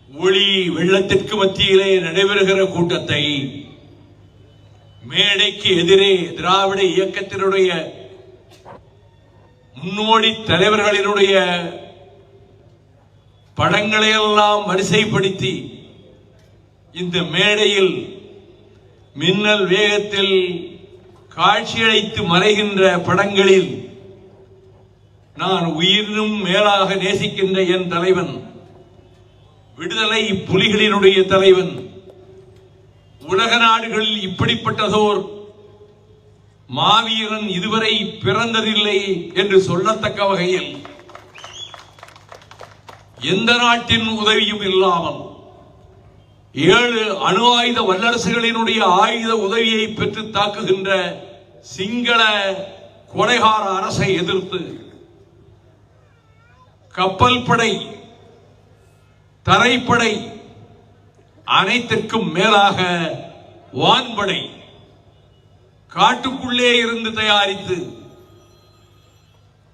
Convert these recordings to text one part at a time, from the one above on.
ஒளி வெள்ளத்திற்கு மத்தியிலே நடைபெறுகிற கூட்டத்தை மேடைக்கு எதிரே திராவிட இயக்கத்தினுடைய முன்னோடி தலைவர்களினுடைய படங்களை எல்லாம் வரிசைப்படுத்தி இந்த மேடையில் மின்னல் வேகத்தில் காட்சியளித்து மறைகின்ற படங்களில் நான் உயிரினும் மேலாக நேசிக்கின்ற என் தலைவன், விடுதலை புலிகளினுடைய தலைவன், உலக நாடுகளில் இப்படிப்பட்டதோர் மாவீரன் இதுவரை பிறந்ததில்லை என்று சொல்லத்தக்க வகையில் எந்த நாட்டின் உதவியும் இல்லாமல் 7 அணு ஆயுத வல்லரசுகளினுடைய ஆயுத உதவியை பெற்று தாக்குகின்ற சிங்கள கொலைகார அரசை எதிர்த்து கப்பல் படை, தரைப்படை, அனைத்திற்கும் மேலாக வான்படை காட்டுக்குள்ளே இருந்து தயாரித்து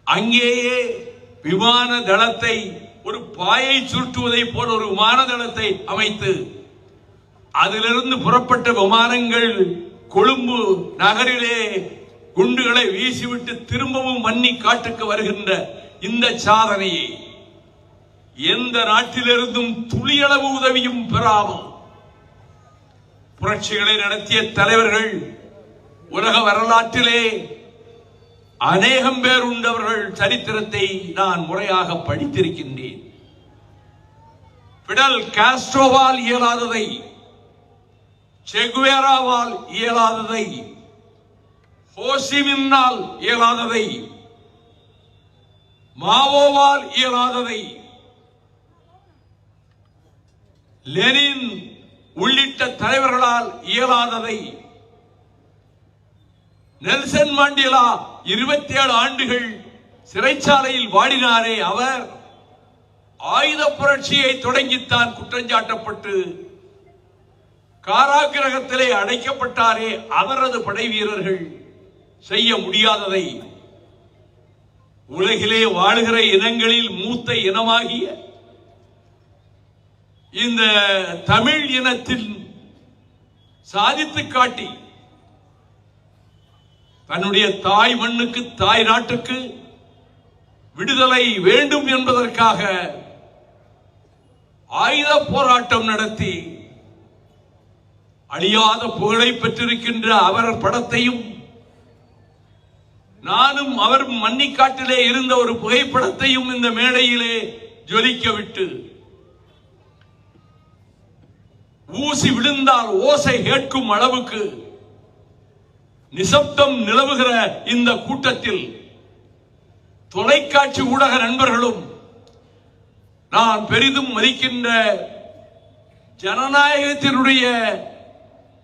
அங்கேயே விமான தளத்தை ஒரு பாயை சுருட்டுவதை போல ஒரு விமான தளத்தை அமைத்து அதிலிருந்து புறப்பட்ட விமானங்கள் கொழும்பு நகரிலே குண்டுகளை வீசிவிட்டு திரும்பவும் மன்னி காட்டுக்கு வருகின்ற இந்த சாதனையை எந்த நாட்டிலிருந்தும் துளியளவு உதவியும் பெறாமல் புரட்சிகளை நடத்திய தலைவர்கள் உலக வரலாற்றிலே அநேகம் பேர் உண்டவர்கள் சரித்திரத்தை நான் முறையாக படித்திருக்கின்றேன். பிடல் காஸ்ட்ரோவால் இயலாததை, செகுவேராவால் இயலாததை, ஹோசிமின்னால் இயலாததை, மாவோவால் இயலாததை, லெனின் உள்ளிட்ட தலைவர்களால் இயலாததை, நெல்சன் மண்டேலா 27 ஆண்டுகள் சிறைச்சாலையில் வாடினாரே, அவர் ஆயுத புரட்சியை தொடங்கித்தான் குற்றஞ்சாட்டப்பட்டு காராகிரகத்திலே அடைக்கப்பட்டாரே, அவரது படை வீரர்கள் செய்ய முடியாததை, உலகிலே வாழுகிற இனங்களில் மூத்த இனமாகிய இந்த தமிழ் இனத்தில் சாதித்து காட்டி தன்னுடைய தாய் மண்ணுக்கு, தாய் நாட்டுக்கு விடுதலை வேண்டும் என்பதற்காக ஆயுத போராட்டம் நடத்தி அழியாத புகழை பெற்றிருக்கின்ற அவர் படத்தையும் நானும் அவரும் மன்னிக்காட்டிலே இருந்த ஒரு புகைப்படத்தையும் இந்த மேடையிலே ஜொலிக்க விட்டு ஊசி விழுந்தால் ஓசை கேட்கும் அளவுக்கு நிசப்தம் நிலவுகிற இந்த கூட்டத்தில் தொலைக்காட்சி ஊடக நண்பர்களும், நான் பெரிதும் மதிக்கின்ற ஜனநாயகத்தினுடைய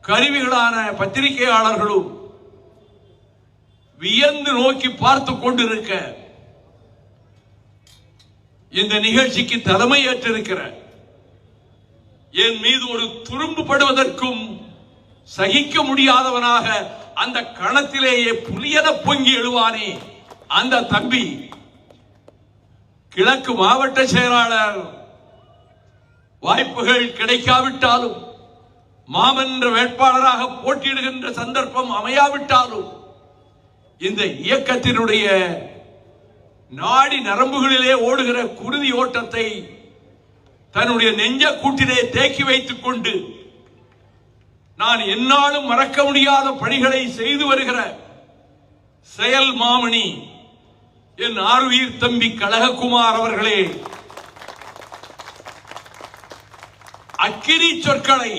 கருவிகளான பத்திரிகையாளர்களும் வியந்து நோக்கி பார்த்து கொண்டிருக்க இந்த நிகழ்ச்சிக்கு தலைமை ஏற்றிருக்கிற என் மீது ஒரு துரும்பு படுவதற்கும் சகிக்க முடியாதவனாக அந்த கணத்திலேயே புலியன பொங்கி எழுவானே அந்த தம்பி, கிழக்கு மாவட்ட செயலாளர், வாய்ப்புகள் கிடைக்காவிட்டாலும் மாமன்ற வேட்பாளராக போட்டியிடுகின்ற சந்தர்ப்பம் அமையாவிட்டாலும் இந்த இயக்கத்தினுடைய நாடி நரம்புகளிலே ஓடுகிற குருதி ஓட்டத்தை தன்னுடைய நெஞ்ச கூட்டிலே தேக்கி வைத்துக் கொண்டு நான் என்னாலும் மறக்க முடியாத பணிகளை செய்து வருகிற செயல் மாமணி என் ஆர்வீர் தம்பி கழகக்குமார் அவர்களே, அக்கினி சொற்களை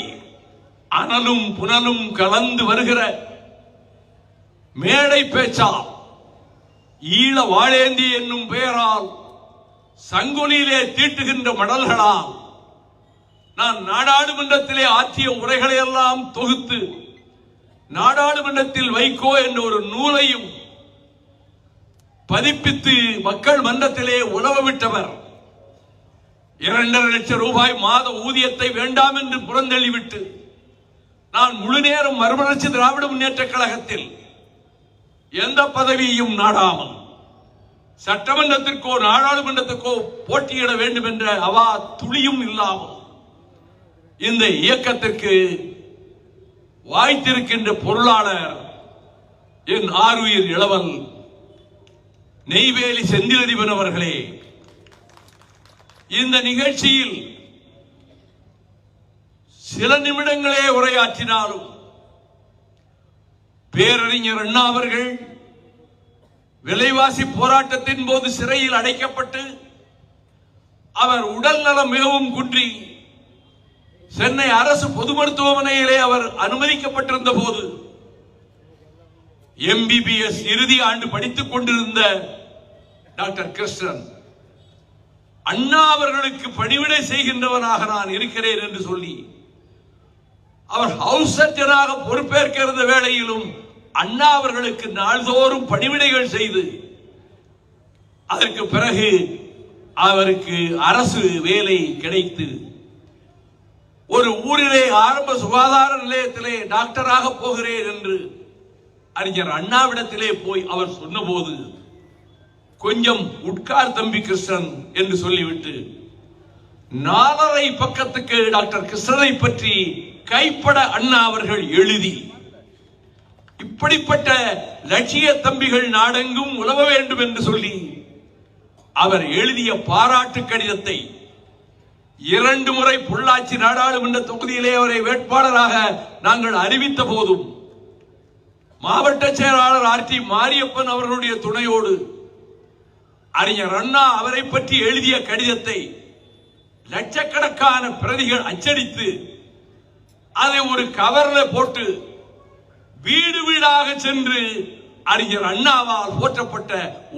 அனலும் புனலும் கலந்து வருகிற மேடை பேச்சால், ஈழ வாழேந்தி என்னும் பெயரால் சங்கொலியிலே தீட்டுகின்ற மடல்களால் நான் நாடாளுமன்றத்திலே ஆற்றிய உரைகளை எல்லாம் தொகுத்து நாடாளுமன்றத்தில் வைகோ என்ற ஒரு நூலையும் பதிப்பித்து மக்கள் மன்றத்திலே உலவ விட்டவர், 2.5 லட்சம் ரூபாய் மாத ஊதியத்தை வேண்டாம் என்று புறந்தள்ளிவிட்டு நான் முழு நேரம் மறுமலர்ச்சி திராவிட முன்னேற்ற கழகத்தில் எந்த பதவியையும் நாடாமல் சட்டமன்றத்திற்கோ நாடாளுமன்றத்திற்கோ போட்டியிட வேண்டும் என்ற அவா துளியும் இல்லாமல் இந்த இயக்கத்திற்கு வாய்த்திருக்கின்ற பொருளாளர் என் ஆருயிர் இளவல் நெய்வேலி செந்திலதிபன் அவர்களே, இந்த நிகழ்ச்சியில் சில நிமிடங்களே உரையாற்றினாலும் பேரறிஞர் அண்ணா அவர்கள் விலைவாசி போராட்டத்தின் போது சிறையில் அடைக்கப்பட்டு அவர் உடல் நலம் மிகவும் குன்றி சென்னை அரசு பொது மருத்துவமனையிலே அவர் அனுமதிக்கப்பட்டிருந்த போது MBBS இறுதி ஆண்டு படித்துக் கொண்டிருந்த டாக்டர் கிருஷ்ணன் அண்ணா அவர்களுக்கு பணிவிடை செய்கின்றவனாக நான் இருக்கிறேன் என்று சொல்லி அவர் ஹவுஸ் சர்ஜனாக பொறுப்பேற்கிற வேளையிலும் அண்ணா அவர்களுக்கு நாள்தோறும் பணிவிடைகள் செய்து அதற்கு பிறகு அவருக்கு அரசு வேலை கிடைத்து ஒரு ஊரிலே ஆரம்ப சுகாதார நிலையத்திலே டாக்டராக போகிறேன் என்று அறிஞர் அண்ணாவிடத்திலே போய் அவர் சொன்னபோது கொஞ்சம் உட்கார் தம்பி கிருஷ்ணன் என்று சொல்லிவிட்டு 4.5 பக்கத்துக்கு டாக்டர் கிருஷ்ணனை பற்றி கைப்பட அண்ணா அவர்கள் எழுதி இப்படிப்பட்ட லட்சிய தம்பிகள் நாடெங்கும் உலவ வேண்டும் என்று சொல்லி அவர் எழுதிய பாராட்டு கடிதத்தை 2 முறை பொள்ளாச்சி நாடாளுமன்ற தொகுதியிலே அவரை வேட்பாளராக நாங்கள் அறிவித்த போதும் மாவட்ட செயலாளர் RT மாரியப்பன் அவர்களுடைய துணையோடு அறிஞர் அண்ணா அவரை பற்றி எழுதிய கடிதத்தை லட்சக்கணக்கான பிரதிகள் அச்சடித்து அதை ஒரு கவர்ல போட்டு வீடு வீடாக சென்று அறிஞர் அண்ணாவால் போற்றப்பட்ட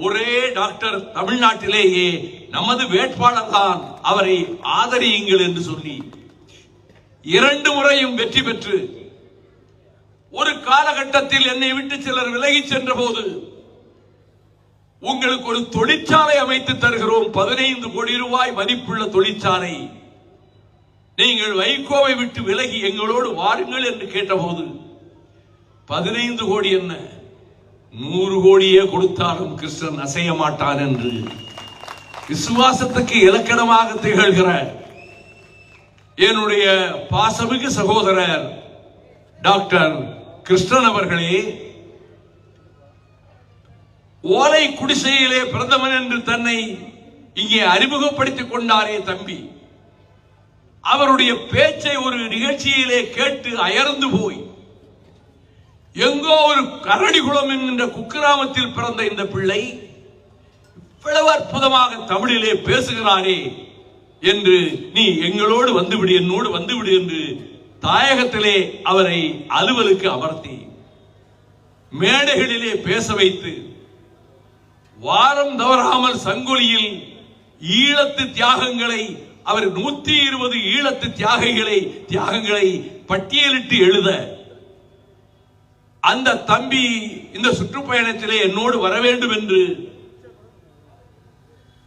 ஒரே டாக்டர் தமிழ்நாட்டிலேயே நமது வேட்பாளர் தான், அவரை ஆதரியுங்கள் என்று சொல்லி 2 முறையும் வெற்றி பெற்று ஒரு காலகட்டத்தில் என்னை விட்டு சிலர் விலகி சென்ற போது உங்களுக்கு ஒரு தொழிற்சாலை அமைத்து தருகிறோம், 15 கோடி ரூபாய் மதிப்புள்ள தொழிற்சாலை, நீங்கள் வைகோவை விட்டு விலகி எங்களோடு வாருங்கள் என்று கேட்டபோது 15 கோடி என்ன 100 கோடியே கொடுத்தாலும் கிருஷ்ணன் அசைய மாட்டான் என்று விசுவாசத்துக்கு இலக்கணமாக திகழ்கிற என்னுடைய பாசமிகு சகோதரர் டாக்டர் கிருஷ்ணன் அவர்களே, ஓலை குடிசையிலே பிரதமன் என்று தன்னை இங்கே அறிமுகப்படுத்திக் கொண்டாரே தம்பி, அவருடைய பேச்சை ஒரு நிகழ்ச்சியிலே கேட்டு அயர்ந்து போய் எங்கோ ஒரு கரடிகுளம் என்கின்ற குக்கிராமத்தில் பிறந்த இந்த பிள்ளை இவ்வளவு அற்புதமாக தமிழிலே பேசுகிறாரே என்று நீ எங்களோடு வந்துவிடு, என்னோடு வந்துவிடு என்று தாயகத்திலே அவரை அலுவலுக்கு அமர்த்தி மேடைகளிலே பேச வைத்து வாரம் தவறாமல் சங்கொலியில் ஈழத்து தியாகங்களை அவர் 120 ஈழத்து தியாகங்களை பட்டியலிட்டு எழுத அந்த தம்பி இந்த சுற்றுப்பயணத்திலே என்னோடு வர வேண்டும் என்று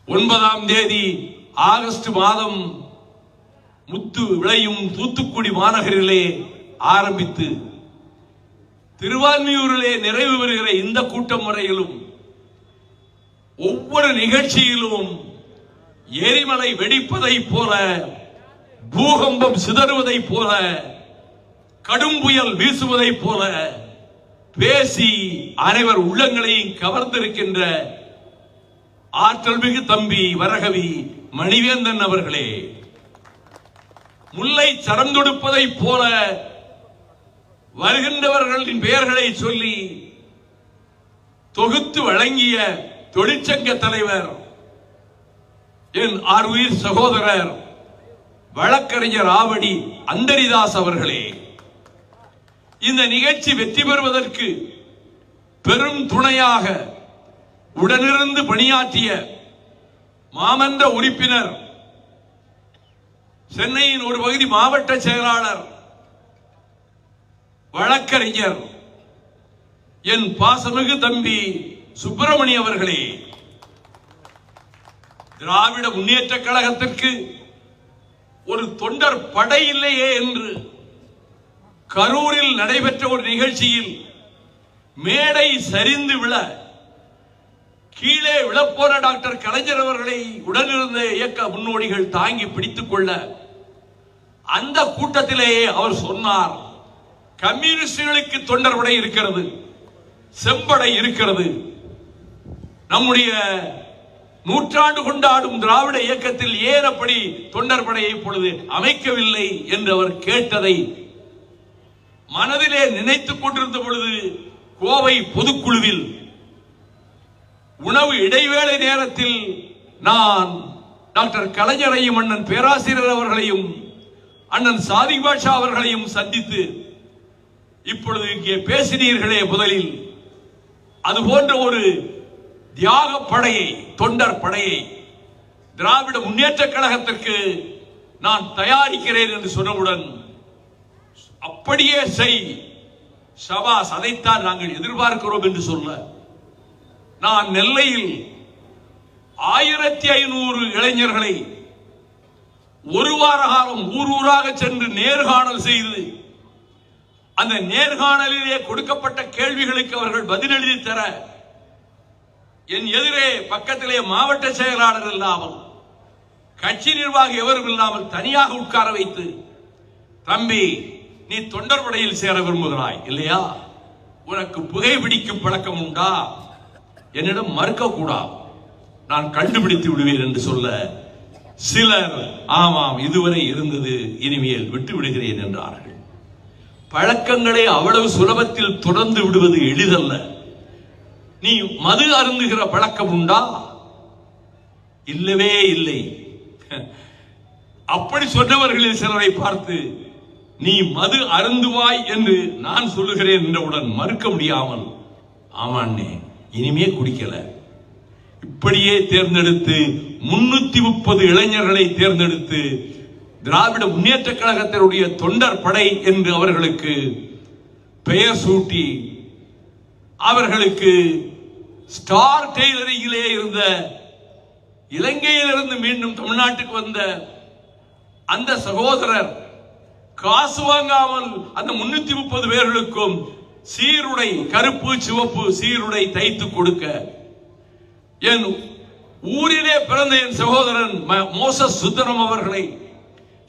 9ஆம் தேதி ஆகஸ்ட் மாதம் முத்து விளையும் தூத்துக்குடி மாநகரிலே ஆரம்பித்து திருவான்மியூரிலே நிறைவு பெறுகிற இந்த கூட்டம் முறையிலும் ஒவ்வொரு நிகழ்ச்சியிலும் எரிமலை வெடிப்பதை போல, பூகம்பம் சிதறுவதை போல, கடும் புயல் வீசுவதை போல பேசி அனைவர் உள்ளங்களையும் கவர்ந்திருக்கின்ற ஆற்றல் மிகு தம்பி வரகவி மணிவேந்தன் அவர்களே, முல்லை சரம் தொடுப்பதை போல வருகின்றவர்களின் பெயர்களை சொல்லி தொகுத்து வழங்கிய தொழிற்சங்க தலைவர் என் ஆருயிர் சகோதரர் வழக்கறிஞர் ஆவடி அந்தரிதாஸ் அவர்களே, இந்த நிகழ்ச்சி வெற்றி பெறுவதற்கு பெரும் துணையாக உடனிருந்து பணியாற்றிய மாமன்ற உறுப்பினர், சென்னையின் ஒரு பகுதி மாவட்ட செயலாளர், வழக்கறிஞர் என் பாசமிகு தம்பி சுப்பிரமணி அவர்களே, திராவிட முன்னேற்ற கழகத்திற்கு ஒரு தொண்டர் படை இல்லையே என்று கரூரில் நடைபெற்ற ஒரு நிகழ்ச்சியில் மேடை சரிந்து விழ கீழே விழப்போன டாக்டர் கலைஞர் அவர்களை உடனிருந்த இயக்க முன்னோடிகள் தாங்கி பிடித்துக் கொள்ள அந்த கூட்டத்திலேயே அவர் சொன்னார், கம்யூனிஸ்டுகளுக்கு தொண்டர் படை இருக்கிறது, செம்படை இருக்கிறது, நம்முடைய நூற்றாண்டு கொண்டாடும் திராவிட இயக்கத்தில் ஏன் அப்படி தொண்டர் படையை இப்பொழுது அமைக்கவில்லை என்று அவர் கேட்டதை மனதிலே நினைத்துக் கொண்டிருந்த பொழுது கோவை பொதுக்குழுவில் உணவு இடைவேளை நேரத்தில் நான் டாக்டர் கலைஞரையும் அண்ணன் பேராசிரியர் அவர்களையும் அண்ணன் சாதிக் பாஷா அவர்களையும் சந்தித்து, இப்பொழுது இங்கே பேசினீர்களே முதலில், அதுபோன்ற ஒரு தியாக படையை, தொண்டர் படையை திராவிட முன்னேற்ற கழகத்திற்கு நான் தயாரிக்கிறேன் என்று சொன்னவுடன், அப்படியே செய் சபாஸ், அதைத்தான் நாங்கள் எதிர்பார்க்கிறோம் என்று சொல்ல, நான் நெல்லையில் 1500 இளைஞர்களை ஒரு வார காலம் ஊர் ஊராக சென்று நேர்காணல் செய்து, அந்த நேர்காணலிலே கொடுக்கப்பட்ட கேள்விகளுக்கு அவர்கள் பதிலெழுதி தர, என் எதிரே பக்கத்திலே மாவட்ட செயலாளர் இல்லாமல், கட்சி நிர்வாகி எவரும் இல்லாமல் தனியாக உட்கார வைத்து, தம்பி நீ தொண்டர் படையில் சேர விரும்புகிறாய் இல்லையா, உனக்கு புகைப்பிடிக்கும் பழக்கம் உண்டா, என்னிடம் மறுக்க கூடாது, நான் கண்டுபிடித்து விடுவேன் என்று சொல்ல, சிலர் ஆமாம் இதுவரை இருந்தது, இனிமேல் விட்டு விடுகிறேன் என்றார்கள். பழக்கங்களை அவ்வளவு சுலபத்தில் தொடர்ந்து விடுவது எளிதல்ல. நீ மது அருந்துகிற பழக்கம் உண்டா? இல்லவே இல்லை. அப்படி சொன்னவர்களில் சிலரை பார்த்து, நீ மது அருந்துவாய் என்று நான் சொல்லுகிறேன் என்றவுடன் மறுக்க முடியாமல், ஆமாண்ணே இனிமே குடிக்கல. இப்படியே தேர்ந்தெடுத்து 330 இளைஞர்களை தேர்ந்தெடுத்து திராவிட முன்னேற்ற கழகத்தினுடைய தொண்டர் படை என்று அவர்களுக்கு பெயர் சூட்டி, அவர்களுக்கு ஸ்டார் டெய்லரிங்கிலே இருந்த, இலங்கையிலிருந்து மீண்டும் தமிழ்நாட்டுக்கு வந்த அந்த சகோதரர் காசு வாங்காமல் அந்த 330 பேர்களுக்கும் சீருடை, கருப்பு சிவப்பு சீருடை தைத்து கொடுக்க, என் ஊரிலே பிறந்த என் சகோதரன் மோசஸ் சுந்தரம் அவர்களை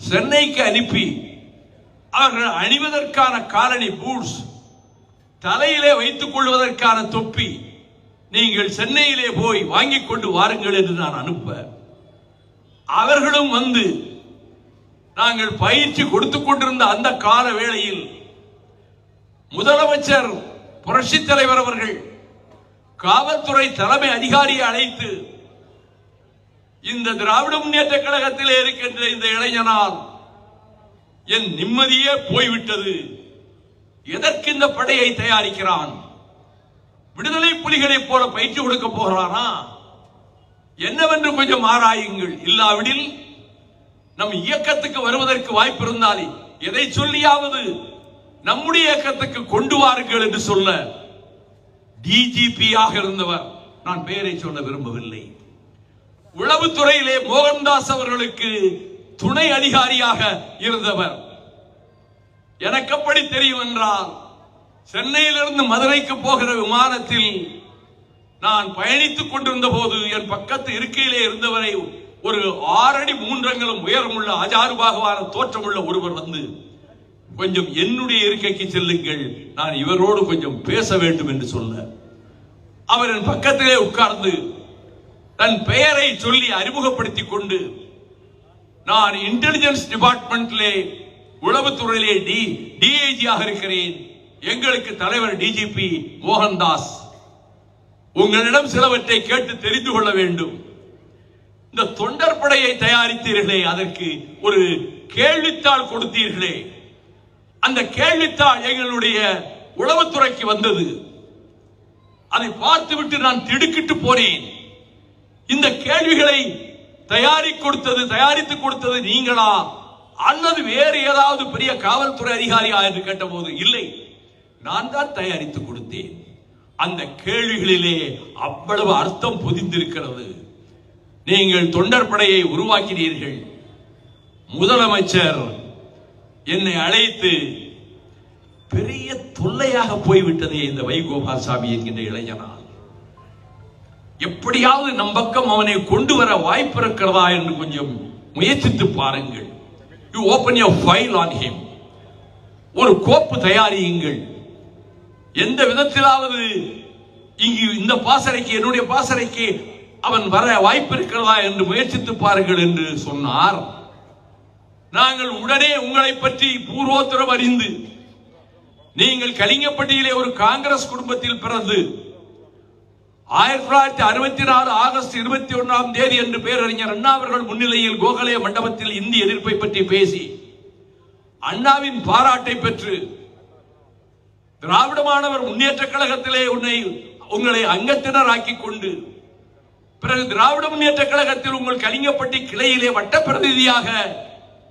சென்னைக்கு அனுப்பி, அவர்கள் அணிவதற்கான காலணி பூட்ஸ், தலையிலே வைத்துக் கொள்வதற்கான தொப்பி நீங்கள் சென்னையிலே போய் வாங்கிக் கொண்டு வாருங்கள் என்று நான் அனுப்ப, அவர்களும் வந்து நாங்கள் பயிற்சி கொடுத்துக் கொண்டிருந்த அந்த கால வேளையில் முதலமைச்சர் புரட்சி தலைவர் அவர்கள் காவல்துறை தலைமை அதிகாரியை அழைத்து, இந்த திராவிட முன்னேற்ற கழகத்திலே இருக்கின்ற இந்த இளைஞனால் என் நிம்மதியே போய்விட்டது, எதற்கு இந்த படையை தயாரிக்கிறான், விடுதலை புலிகளைப் போல பயிற்சி கொடுக்க போகிறானா என்னவென்று கொஞ்சம் ஆராயுங்கள், இல்லாவிடில் நம் இயக்கத்துக்கு வருவதற்கு வாய்ப்பு இருந்தாலே எதை சொல்லியாவது நம்முடைய இயக்கத்துக்கு கொண்டு வாருங்கள் என்று சொல்ல, டிஜிபியாக இருந்தவர், நான் பெயரை சொல்ல விரும்பவில்லை, உளவுத்துறையிலே மோகன்தாஸ் அவர்களுக்கு துணை அதிகாரியாக இருந்தவர், எனக்கு அப்படி தெரியும் என்றால், சென்னையிலிருந்து மதுரைக்கு போகிற விமானத்தில் நான் பயணித்துக் கொண்டிருந்த போது என் பக்கத்து இருக்கையிலே இருந்தவரை ஒரு 6 அடி 3 அங்குலம் உயரமுள்ள அஜாருபாகவான தோற்றமுள்ள ஒருவர் வந்து, கொஞ்சம் என்னுடைய இருக்கைக்கு செல்லுங்கள், நான் இவரோடு கொஞ்சம் பேச வேண்டும் என்று சொல்ல, அவர் என் பக்கத்திலே உட்கார்ந்து தன் பெயரை சொல்லி அறிமுகப்படுத்திக் கொண்டு, நான் இன்டெலிஜென்ஸ் டிபார்ட்மெண்ட்லே உளவுத்துறையிலே டிஐஜியாக இருக்கிறேன், எங்களுக்கு தலைவர் டிஜிபி மோகன்தாஸ், உங்களிடம் சிலவற்றை கேட்டு தெரிந்து கொள்ள வேண்டும், இந்த தொண்டர் படையை தயாரித்தீர்களே, அதற்கு ஒரு கேள்வித்தாள் கொடுத்தீர்களே, அந்த கேள்வித்தாள் எங்களுடைய உளவுத்துறைக்கு வந்தது, அதை பார்த்துவிட்டு நான் திடுக்கிட்டு போனேன், இந்த கேள்விகளை தயாரித்து கொடுத்தது நீங்களா அல்லது வேறு ஏதாவது பெரிய காவல்துறை அதிகாரியா என்று கேட்டபோது, இல்லை நான் தான் தயாரித்து கொடுத்தேன், அந்த கேள்விகளிலே அவ்வளவு அர்த்தம் பொதிந்திருக்கிறது, நீங்கள் தொண்டர் படையை உருவாக்கினீர்கள். முதலமைச்சர் என்னை அழைத்து, பெரிய தொல்லையாக போய்விட்டதே இந்த வைகோபால்சாமி என்கின்ற இளைஞனால், எப்படியாவது நம் பக்கம் அவனை கொண்டு வர வாய்ப்பு இருக்கிறதா என்று கொஞ்சம் முயற்சித்து பாருங்கள், You open your file on him. ஒரு கோப்பு தயாரியுங்கள். எந்த விதத்திலாவது இங்கு இந்த பாசறைக்கு, என்னுடைய பாசறைக்கு அவன் வர வாய்ப்பு இருக்கிறதா என்று முயற்சித்து பாருங்கள் என்று சொன்னார். நாங்கள் உடனே உங்களை பற்றி பூர்வோத்தரம் அறிந்து, நீங்கள் கலிங்கப்பட்டியிலே ஒரு காங்கிரஸ் குடும்பத்தில் பிறந்து 1964 ஆகஸ்ட் 21ஆம் தேதி என்று பேரறிஞர் அண்ணா அவர்கள் முன்னிலையில் கோகலே மண்டபத்தில் இந்திய எதிர்ப்பை பற்றி பேசி அண்ணாவின் பாராட்டை பெற்று திராவிட மாணவர் முன்னேற்ற கழகத்திலே உங்களை அங்கத்தினராக்கி கொண்டு, பிறகு திராவிட முன்னேற்ற கழகத்தில் உங்கள் கலிங்கப்பட்டி கிளையிலே வட்ட பிரதிநிதியாக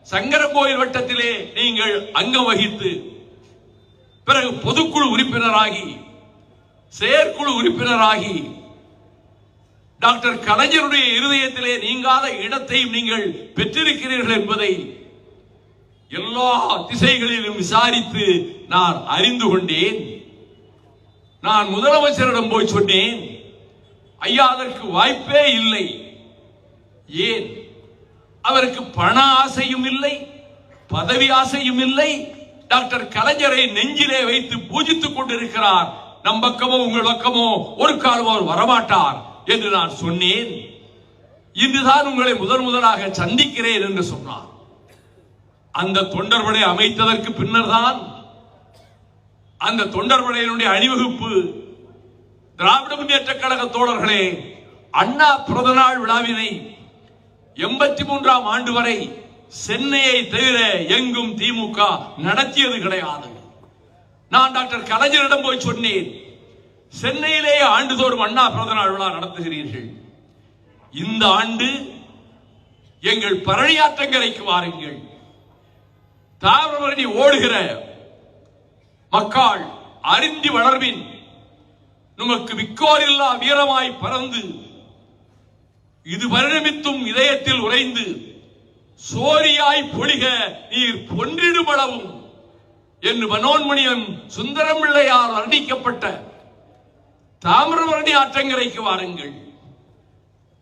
சங்கரங்கோயில் வட்டத்திலே நீங்கள் அங்கம் வகித்து, பிறகு பொதுக்குழு உறுப்பினராகி, செயற்குழு உறுப்பினராகி, டாக்டர் கலைஞருடைய இருதயத்திலே நீங்காத இடத்தையும் நீங்கள் பெற்றிருக்கிறீர்கள் என்பதை எல்லா திசைகளிலும் விசாரித்து நான் அறிந்து கொண்டேன். நான் முதலமைச்சரிடம் போய் சொன்னேன், ஐயா அதற்கு வாய்ப்பே இல்லை. ஏன்? அவருக்கு பண ஆசையும் இல்லை, பதவி ஆசையும் இல்லை. டாக்டர் கலைஞரை நெஞ்சிலே வைத்து பூஜித்துக் கொண்டிருக்கிறார். நம் பக்கமோ உங்கள் பக்கமோ ஒரு காலம் அவர் வரமாட்டார் என்று நான் சொன்னேன். இன்றுதான் உங்களை முதலாக சந்திக்கிறேன் என்று சொன்னார். அந்த தொண்டர்படை அமைத்ததற்கு பின்னர் தான் அந்த தொண்டர்படையினுடைய அணிவகுப்பு, திராவிட முன்னேற்ற கழக தோழர்களே, அண்ணா பிறந்தநாள் விழாவினை 83ஆம் ஆண்டு வரை சென்னையை தவிர எங்கும் திமுக நடத்தியது கிடையாது. நான் டாக்டர் கலைஞரிடம் போய் சொன்னேன், சென்னையிலேயே ஆண்டுதோறும் அண்ணா பிறந்தநாள் விழா நடத்துகிறீர்கள், இந்த ஆண்டு எங்கள் பரணியாற்றங்கரைக்கு வாருங்கள். தாமிரபரணி ஓடுகிற மக்கள் அறிந்தி வளர்வின், நமக்கு விக்கோரில்லா வீரமாய் பறந்து இது பரிணமித்தும் இதயத்தில் உறைந்து சோரியாய் பொழிக நீர் பொன்றிடுமளவும் என்று மனோன்மணியம் சுந்தரம் பிள்ளையார் வர்ணிக்கப்பட்ட தாமிரபரணி ஆற்றங்கரைக்கு வாருங்கள்,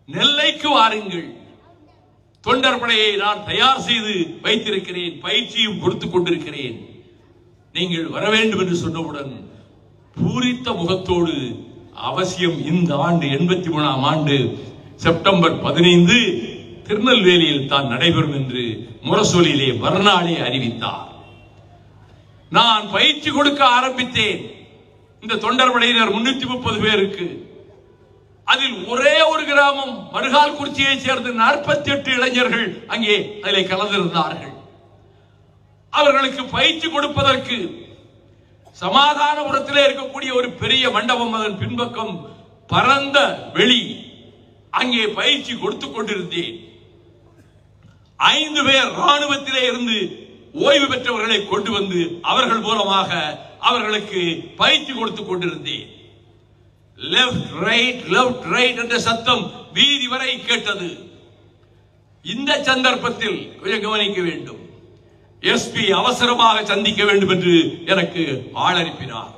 நெல்லைக்கு வாருங்கள். தொண்டர் படையை நான் தயார் செய்து வைத்திருக்கிறேன், பயிற்சியும் கொடுத்துக் கொண்டிருக்கிறேன். நீங்கள் வர வேண்டும் என்று சொன்னவுடன் பூரித்த முகத்தோடு அவசியம் இந்த ஆண்டு 83ஆம் ஆண்டு செப்டம்பர் 15 திருநெல்வேலியில் தான் நடைபெறும் என்று முரசொலியிலே மறுநாளே அறிவித்தார். நான் பயிற்சி கொடுக்க ஆரம்பித்தேன். இந்த தொண்டர் படையினர் 330 பேருக்கு, அதில் ஒரே ஒரு கிராமம் மருகால் குறிச்சியை சேர்ந்து 48 இளைஞர்கள் அங்கே அதில் கலந்திருந்தார்கள். அவர்களுக்கு பயிற்சி கொடுப்பதற்கு சமாதானபுரத்திலே இருக்கக்கூடிய ஒரு பெரிய மண்டபம், அதன் பின்பக்கம் பரந்த வெளி, அங்கே பயிற்சி கொடுத்துக் கொண்டிருந்தேன். 5 பேர் ராணுவத்திலே இருந்து ஓய்வு பெற்றவர்களை கொண்டு வந்து அவர்கள் மூலமாக அவர்களுக்கு பயிற்சி கொடுத்துக் கொண்டிருந்தேன். லெப்ட் ரைட் என்ற சத்தம் வீதி வரை கேட்டது. இந்த சந்தர்ப்பத்தில் கொஞ்சம் கவனிக்க வேண்டும். எஸ்பி அவசரமாக சந்திக்க வேண்டும் என்று எனக்கு ஆள் அனுப்பினார்.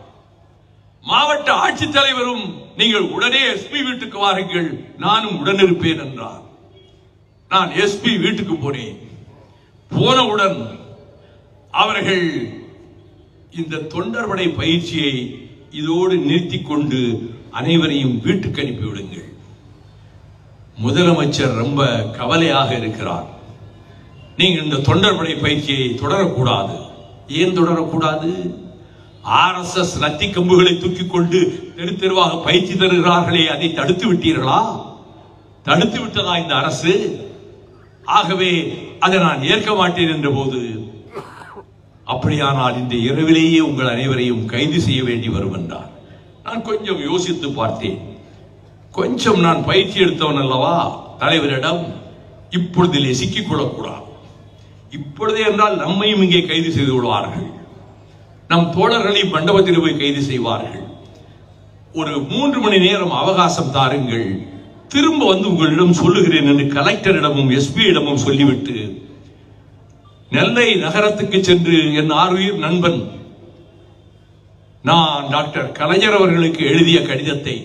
மாவட்ட ஆட்சித்தலைவரும் நீங்கள் உடனே எஸ்பி வீட்டுக்கு வாருங்கள், நானும் உடனிருப்பேன் என்றார். நான் எஸ்பி வீட்டுக்கு போனேன். போனவுடன் அவர்கள் இந்த தொண்டர்படை பயிற்சியை இதோடு நிறுத்திக் கொண்டு அனைவரையும் வீட்டுக்கு அனுப்பிவிடுங்கள். முதலமைச்சர் ரொம்ப கவலையாக இருக்கிறார். நீங்கள் இந்த தொண்டர்படை பயிற்சியை தொடரக்கூடாது. ஏன் தொடரக்கூடாது? RSS லத்தி கம்புகளை தூக்கிக் கொண்டு தெரு தெருவாக பயிற்சி தருகிறார்களே, அதை தடுத்து விட்டீர்களா? தடுத்து விட்டதா இந்த அரசு? ஆகவே அதை நான் ஏற்க மாட்டேன் என்ற போது, அப்படியானால் இந்த இரவிலேயே உங்கள் அனைவரையும் கைது செய்ய வேண்டி வரும் என்றார். நான் கொஞ்சம் யோசித்து பார்த்தேன். கொஞ்சம் நான் பயிற்சி எடுத்தவன் அல்லவா தலைவரிடம், இப்பொழுதிலே சிக்கிக்கொள்ளக்கூடாது. இப்பொழுதே என்றால் நம்மையும் இங்கே கைது செய்து விடுவார்கள், நம் தோழர்களையும் மண்டபத்தில் போய் கைது செய்வார்கள். ஒரு 3 மணி நேரம் அவகாசம் தாருங்கள், திரும்ப வந்து உங்களிடம் சொல்லுகிறேன் என்று கலெக்டரிடமும் எஸ்பியிடமும் சொல்லிவிட்டு நெல்லை நகரத்துக்கு சென்று என் ஆருயிர் நண்பன் நான் டாக்டர் கலைஞர் அவர்களுக்கு எழுதிய கடிதத்தை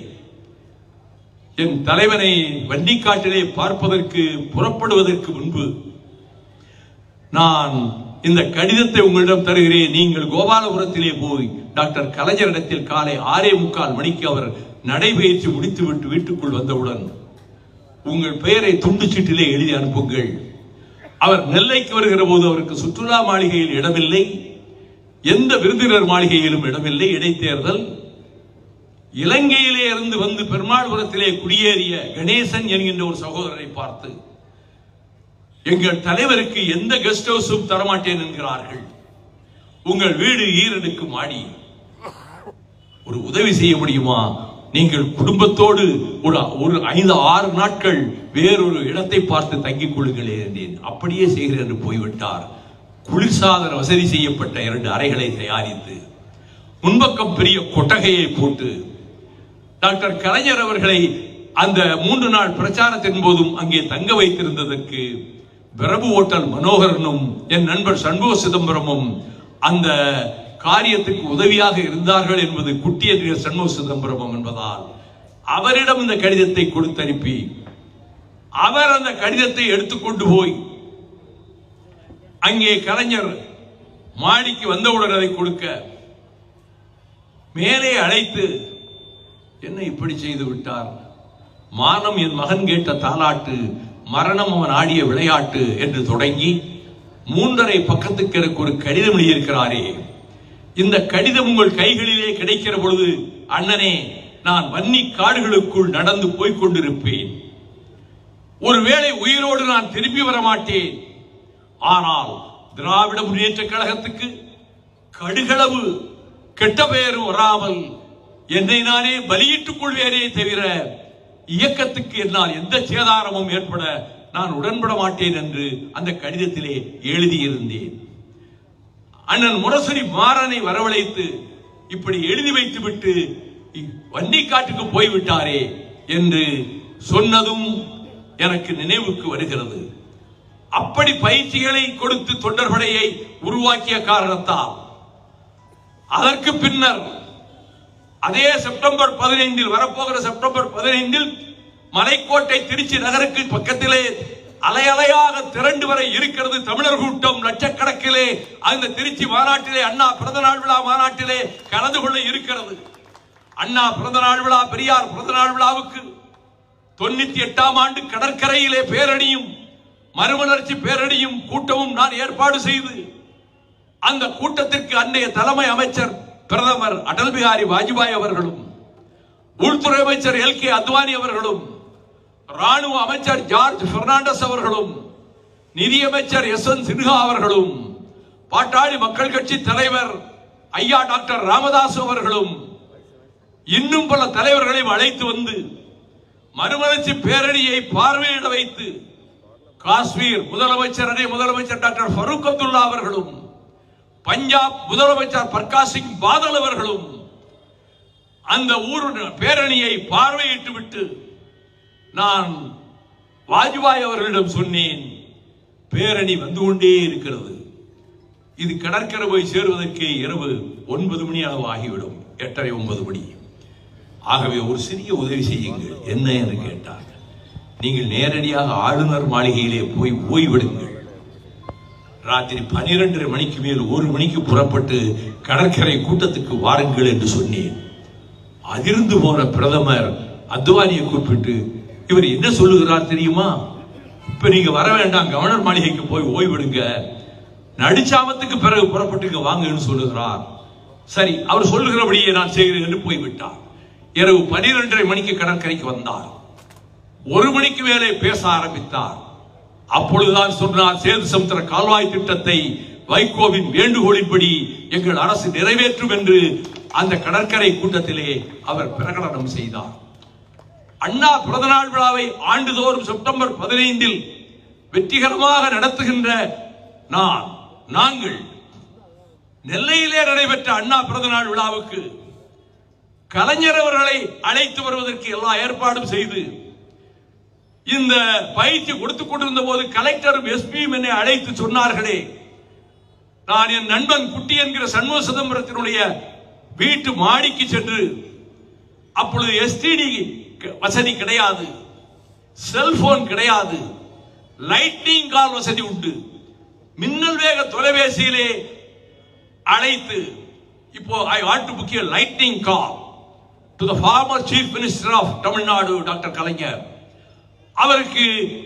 என் தலைவனை வண்டிக்காட்டிலே பார்ப்பதற்கு புறப்படுவதற்கு முன்பு நான் இந்த கடிதத்தை உங்களிடம் தருகிறேன். நீங்கள் கோபாலபுரத்திலே போய் டாக்டர் கலைஞரிடத்தில் காலை 6:45 மணிக்கு அவர் நடைபயிற்சி முடித்துவிட்டு வீட்டுக்குள் வந்தவுடன் உங்கள் பெயரை துண்டுச்சீட்டிலே எழுதி அனுப்புங்கள். அவர் நெல்லைக்கு வருகிற போது அவருக்கு சுற்றுலா மாளிகையில் இடமில்லை, எந்த விருந்தினர் மாளிகையிலும் இடமில்லை. இடைத்தேர்தல். இலங்கையிலே இருந்து வந்து பெருமாள்புரத்திலே குடியேறிய கணேசன் என்கின்ற ஒரு சகோதரரை பார்த்து, எங்கள் தலைவருக்கு எந்த கெஸ்ட் ஹவுஸும் தரமாட்டேன் என்கிறார்கள், உங்கள் வீடு ஈரடுக்கு மாடி, ஒரு உதவி செய்ய முடியுமா? நீங்கள் குடும்பத்தோடு ஒரு 5-6 நாட்கள் வேறொரு இடத்தை பார்த்து தங்கிக் கொள்ளுங்களேன் என்றேன். அப்படியே செய்கிறேன் என்று போய்விட்டார். குளிர்சாதன வசதி செய்யப்பட்ட 2 அறைகளை தயாரித்து முன்பக்கம் பெரிய கொட்டகையை போட்டு டாக்டர் கலைஞர் அவர்களை அந்த 3 நாள் பிரச்சாரத்தின் போதும் அங்கே தங்க வைத்திருந்ததற்கு பிரபு ஓட்டல் மனோகரனும் என் நண்பர் சண்முக சிதம்பரமும் அந்த காரியத்துக்கு உதவியாக இருந்தார்கள் என்பது குட்டிய சண்முக சிதம்பரம் என்பதால் அவரிடம் இந்த கடிதத்தை கொடுத்தனுப்பி அவர் அந்த கடிதத்தை எடுத்துக்கொண்டு போய் அங்கே கலைஞர் மாடிக்கு வந்தவுடன் அதை கொடுக்க மேலே அழைத்து, என்ன இப்படி செய்து விட்டார்? மானம் என் மகன் கேட்ட தாலாட்டு, மரணம் அவன் ஆடிய விளையாட்டு என்று தொடங்கி 3.5 பக்கத்துக்கு எனக்கு ஒரு கடிதம் எழுதியிருக்கிறாரே, இந்த கடிதம் உங்கள் கைகளிலே கிடைக்கிற பொழுது அண்ணனே, நான் வன்னி காடுகளுக்குள் நடந்து போய்க் கொண்டிருப்பேன். ஒருவேளை உயிரோடு நான் திரும்பி வர மாட்டேன். ஆனால் திராவிட முன்னேற்ற கழகத்துக்கு கடுகளவு கெட்ட பெயரும் வராமல் என்னை நானே பலியிட்டுக் கொள்வேனே தவிர இயக்கத்துக்கு என்னால் எந்த சேதாரமும் ஏற்பட நான் உடன்பட மாட்டேன் என்று அந்த கடிதத்திலே எழுதியிருந்தேன். அண்ணன் முரசொலி மாறனை வரவழைத்து இப்படி எழுதி வைத்துவிட்டு வன்னிக்காட்டுக்கு போய்விட்டாரே என்று சொன்னதும் எனக்கு நினைவுக்கு வருகிறது. அப்படி பயிற்சிகளை கொடுத்து தொண்டர்படையை உருவாக்கிய காரணத்தால் அதற்கு பின்னர் அதே செப்டம்பர் 15 வரப்போகிற செப்டம்பர் 15 மலைக்கோட்டை திருச்சி நகருக்கு பக்கத்திலே அலையலையாக திரண்டு வரை இருக்கிறது தமிழர் கூட்டம். லட்சக்கணக்கிலே அந்த திருச்சி மாநாட்டிலே, அண்ணா பிறந்தநாள் விழா மாநாட்டிலே கலந்து கொள்ள இருக்கிறது. அண்ணா பிறந்தநாள் விழா, பெரியார் பிறந்தநாள் விழாவுக்கு 98ஆம் ஆண்டு கடற்கரையிலே பேரணியும் மறுமலர்ச்சி பேரணியும் கூட்டமும் நான் ஏற்பாடு செய்து அந்த கூட்டத்திற்கு அன்றைய தலைமை அமைச்சர் பிரதமர் அடல் பிகாரி வாஜ்பாய் அவர்களும், உள்துறை அமைச்சர் LK அத்வானி அவர்களும், ராணுவ அமைச்சர் ஜார்ஜ் பெர்னாண்டஸ் அவர்களும், நிதியமைச்சர் யஸ்வந்த் சின்ஹா அவர்களும், பாட்டாளி மக்கள் கட்சி தலைவர் ஐயா டாக்டர் ராமதாஸ் அவர்களும் இன்னும் பல தலைவர்களையும் அழைத்து வந்து மறுமலர்ச்சி பேரணியை பார்வையிட வைத்து காஷ்மீர் முதலமைச்சர் டாக்டர் ஃபரூக் அப்துல்லா அவர்களும், பஞ்சாப் முதலமைச்சர் பிரகாஷ் சிங் பாதல் அவர்களும் அந்த ஊர் பேரணியை பார்வையிட்டு விட்டு நான் வாஜ்பாய் அவர்களிடம் சொன்னேன், பேரணி வந்து கொண்டே இருக்கிறது, இது கடற்கரை போய் சேருவதற்கு இரவு 9 மணி அளவு ஆகிவிடும், 8:30-9 மணி. ஆகவே ஒரு சிறிய உதவி செய்யுங்கள். என்ன என்று கேட்டார். நீங்கள் நேரடியாக ஆளுநர் மாளிகையிலே போய் ஓய்வெடுங்கள். ராத்திரி 12:30 மணிக்கு மேல் 1 மணிக்கு புறப்பட்டு கடற்கரை கூட்டத்துக்கு வாருங்கள் என்று சொன்னேன். அதிர்ந்து போன பிரதமர் அத்வானியை கூப்பிட்டு, இவர் என்ன சொல்லுகிறார் தெரியுமா? இப்ப நீங்க வர வேண்டாம், கவர்னர் மாளிகைக்கு போய் ஓய்வெடுங்க, நடுச்சாமத்துக்கு பிறகு புறப்பட்டு வாங்கன்னு சொல்லுகிறார். சரி, அவர் சொல்லுகிறபடியே நான் செய்கிறேன் என்று போய்விட்டார். இரவு 12:30 மணிக்கு கடற்கரைக்கு வந்தார். 1 மணிக்கு மேலே பேச ஆரம்பித்தார். அப்பொழுதுதான் சொன்னார், சேது சமுத்திர கால்வாய் திட்டத்தை வைகோவின் வேண்டுகோளின்படி எங்கள் அரசு நிறைவேற்றும் என்று அந்த கடற்கரை கூட்டத்திலே அவர் பிரகடனம் செய்தார். அண்ணா பிறந்தநாள் விழாவை ஆண்டுதோறும் செப்டம்பர் 15 வெற்றிகரமாக நடத்துகின்ற நாங்கள் நெல்லையிலே நடைபெற்ற அண்ணா பிறந்தநாள் விழாவுக்கு கலைஞர் அவர்களை அழைத்து வருவதற்கு எல்லா ஏற்பாடும் செய்து இந்த பயிற்சி கொடுத்துக் கொண்டிருந்த போது கலெக்டரும் எஸ்பியும் என்னை அழைத்து சொன்னார்களே, நான் என் நண்பன் குட்டி என்கிற சண்முக சிதம்பரத்தினுடைய வீட்டு மாடிக்கு சென்று, அப்பொழுது STD வசதி கிடையாது, செல்போன் கிடையாது, லைட்னிங் கால் வசதி உண்டு, மின்னல் வேக தொலைபேசியிலே அழைத்து, இப்போ I want to book a lightning call to the former chief minister of Tamil Nadu doctor Kalaignar. அவருக்கு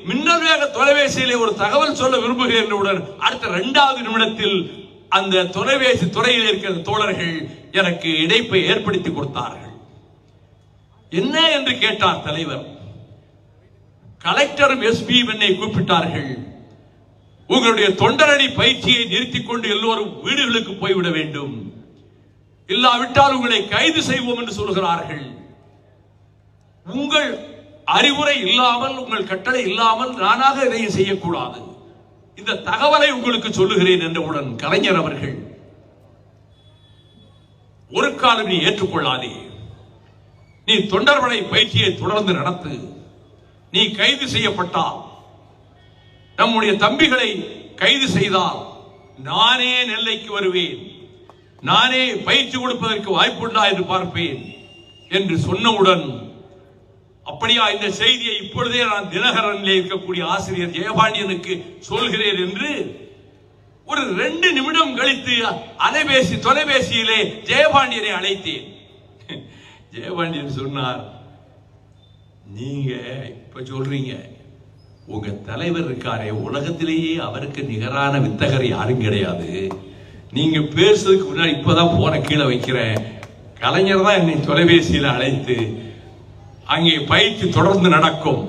மின்னல் வேக தொலைபேசியிலே ஒரு தகவல் சொல்ல விரும்புகிறேன் என்றவுடன் அடுத்த 2வது நிமிடத்தில் அந்த தொலைபேசி துறையில் இருக்கிற தோழர்கள் எனக்கு இணைப்பை ஏற்படுத்தி கொடுத்தார்கள். என்ன என்று கேட்டார் தலைவர். கலெக்டரும் எஸ்பி என்னை கூப்பிட்டார்கள். உங்களுடைய தொண்டரணி பயிற்சியை நிறுத்திக் கொண்டு எல்லோரும் வீடுகளுக்கு போய்விட வேண்டும், இல்லாவிட்டால் உங்களை கைது செய்வோம் என்று சொல்கிறார்கள். உங்கள் அறிவுரை இல்லாமல், உங்கள் கட்டளை இல்லாமல் நானாக எதையும் செய்யக்கூடாது. இந்த தகவலை உங்களுக்கு சொல்லுகிறேன் என்றவுடன் கலைஞர் அவர்கள், ஒரு காலம் நீ ஏற்றுக்கொள்ளாதே, நீ தொண்டர்படை பயிற்சியை தொடர்ந்து நடத்து. நீ கைது செய்யப்பட்டால், நம்முடைய தம்பிகளை கைது செய்தால் நானே நெல்லைக்கு வருவேன், நானே பயிற்சி கொடுப்பதற்கு வாய்ப்புண்டா என்று பார்ப்பேன் என்று சொன்னவுடன், அப்படியா, இந்த செய்தியை இப்பொழுதே நான் தினகரனிலே இருக்கக்கூடிய ஆசிரியர் ஜெயபாண்டியனுக்கு சொல்கிறேன் என்று ஒரு 2 நிமிடம் கழித்து தொலைபேசியிலே ஜெயபாண்டியனை அழைத்தேன். ஜெயபாண்டியன் சொன்னார், நீங்க இப்ப சொல்றீங்க, உங்க தலைவர் இருக்காரே, உலகத்திலேயே அவருக்கு நிகரான வித்தகர் யாரும் கிடையாது. நீங்க பேசுறதுக்கு முன்னாடி இப்பதான் போன கீழே வைக்கிறேன், கலைஞர் தான் என்னை தொலைபேசியில் அழைத்து அங்கே பயிற்சி தொடர்ந்து நடக்கும்,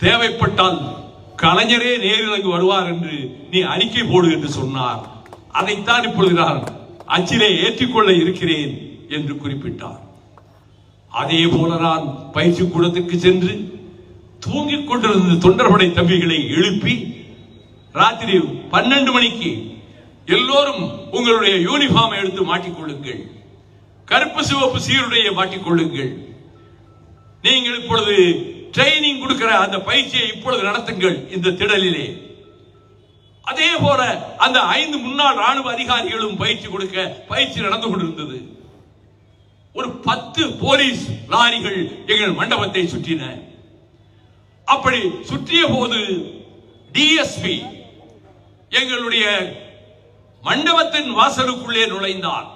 தேவைப்பட்டால் கலைஞரே நேரில் அங்கு வருவார் என்று நீ அறிக்கை போடு என்று சொன்னார். அதைத்தான் இப்பொழுது நான் அச்சிலே ஏற்றிக்கொள்ள இருக்கிறேன் என்று குறிப்பிட்டார். அதே போல நான் பயிற்சி கூடத்திற்கு சென்று தூங்கிக் கொண்டிருந்த தொண்டர்படை தம்பிகளை எழுப்பி ராத்திரி 12 மணிக்கு எல்லோரும் உங்களுடைய யூனிஃபார்மை எடுத்து மாட்டிக்கொள்ளுங்கள், கருப்பு சிவப்பு சீருடையை மாட்டிக்கொள்ளுங்கள், நீங்கள் இப்பொழுது ட்ரைனிங் கொடுக்கிற அந்த பயிற்சியை இப்பொழுது நடத்துங்கள் இந்த திடலிலே. அதே போல அந்த 5 முன்னாள் ராணுவ அதிகாரிகளும் பயிற்சி கொடுக்க பயிற்சி நடந்து கொண்டிருந்தது. ஒரு 10 போலீஸ் லாரிகள் எங்கள் மண்டபத்தை சுற்றின. அப்படி சுற்றிய போது டிஎஸ்பி எங்களுடைய மண்டபத்தின் வாசலுக்குள்ளே நுழைந்தார்.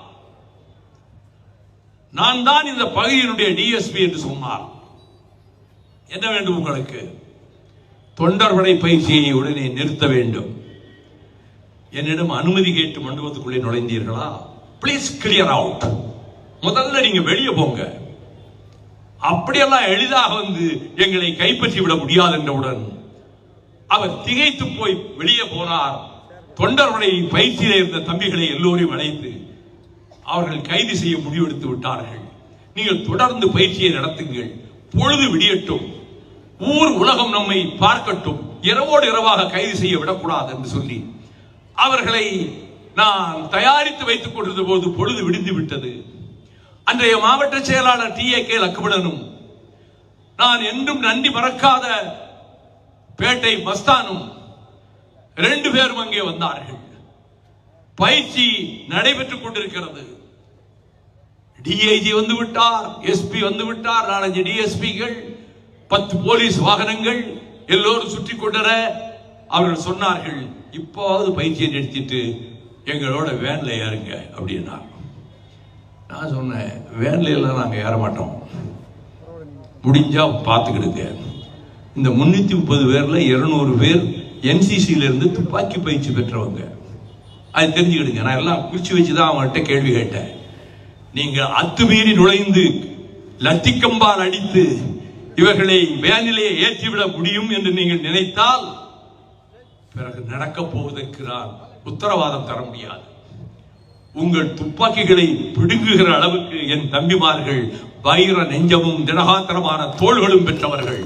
நான் தான் இந்த பகுதியினுடைய டிஎஸ்பி என்று சொன்னார். என்ன வேண்டும் உங்களுக்கு? தொண்டர்படை பயிற்சியை உடனே நிறுத்த வேண்டும். என்னிடம் அனுமதி கேட்டு மண்டபத்துக்குள்ளே நுழைந்தீர்களா? Please clear out. முதல்ல நீங்க வெளியே போங்க. அப்படியெல்லாம் எளிதாக வந்து எங்களை கைப்பற்றி விட முடியாது என்றவுடன் அவர் திகைத்து போய் வெளியே போனார். தொண்டர்படை பயிற்சியிலே இருந்த தம்பிகளை எல்லோரையும் அழைத்து அவர்கள் கைது செய்ய முடிவெடுத்து விட்டார்கள். நீங்கள் தொடர்ந்து பயிற்சியை நடத்துங்கள், பொழுது விடியட்டும், ஊர் உலகம் நம்மை பார்க்கட்டும், இரவோடு இரவாக கைது செய்ய விடக்கூடாது என்று சொல்லி அவர்களை நான் தயாரித்து வைத்துக் கொண்டிருந்த போது பொழுது விடிந்து விட்டது. அன்றைய மாவட்ட செயலாளர் TAK லக்குமணனும் நான் என்றும் நன்றி மறக்காத பேட்டை மஸ்தானும் 2 பேரும் அங்கே வந்தார்கள். பயிற்சி நடைபெற்றுக் கொண்டிருக்கிறது. DIG வந்து விட்டார், SP வந்து விட்டார், 4-5 DSPகள், 10 போலீஸ் வாகனங்கள் எல்லோரும் சுற்றி கொண்டன. அவர்கள் சொன்னார்கள், இப்போது பயிற்சியை நிறுத்திட்டு எங்களோட வேன்ல ஏறுங்க அப்படின்னா. நான் சொன்னேன், வேன்ல எல்லாம் நாங்க ஏற மாட்டோம், முடிஞ்சா பார்த்துக்கிடுங்க. இந்த 330 பேர்ல 200 பேர் NCCல இருந்து துப்பாக்கி பயிற்சி பெற்றவங்க, அது தெரிஞ்சுக்கிடுங்க. நான் எல்லாம் குறிச்சு வச்சுதான் அவங்கள்ட்ட கேள்வி கேட்டேன். நீங்க அத்துமீறி நுழைந்து லத்திக்கம்பால் அடித்து இவர்களை வேனிலே ஏற்றிவிட முடியும் என்று நீங்கள் நினைத்தால் பிறகு நடக்கப் போவதற்கு நான் உத்தரவாதம் தர முடியாது. உங்கள் துப்பாக்கிகளை பிடுங்குகிற அளவுக்கு என் தம்பிமார்கள் வைர நெஞ்சமும் திடகாத்திரமான தோள்களும் பெற்றவர்கள்.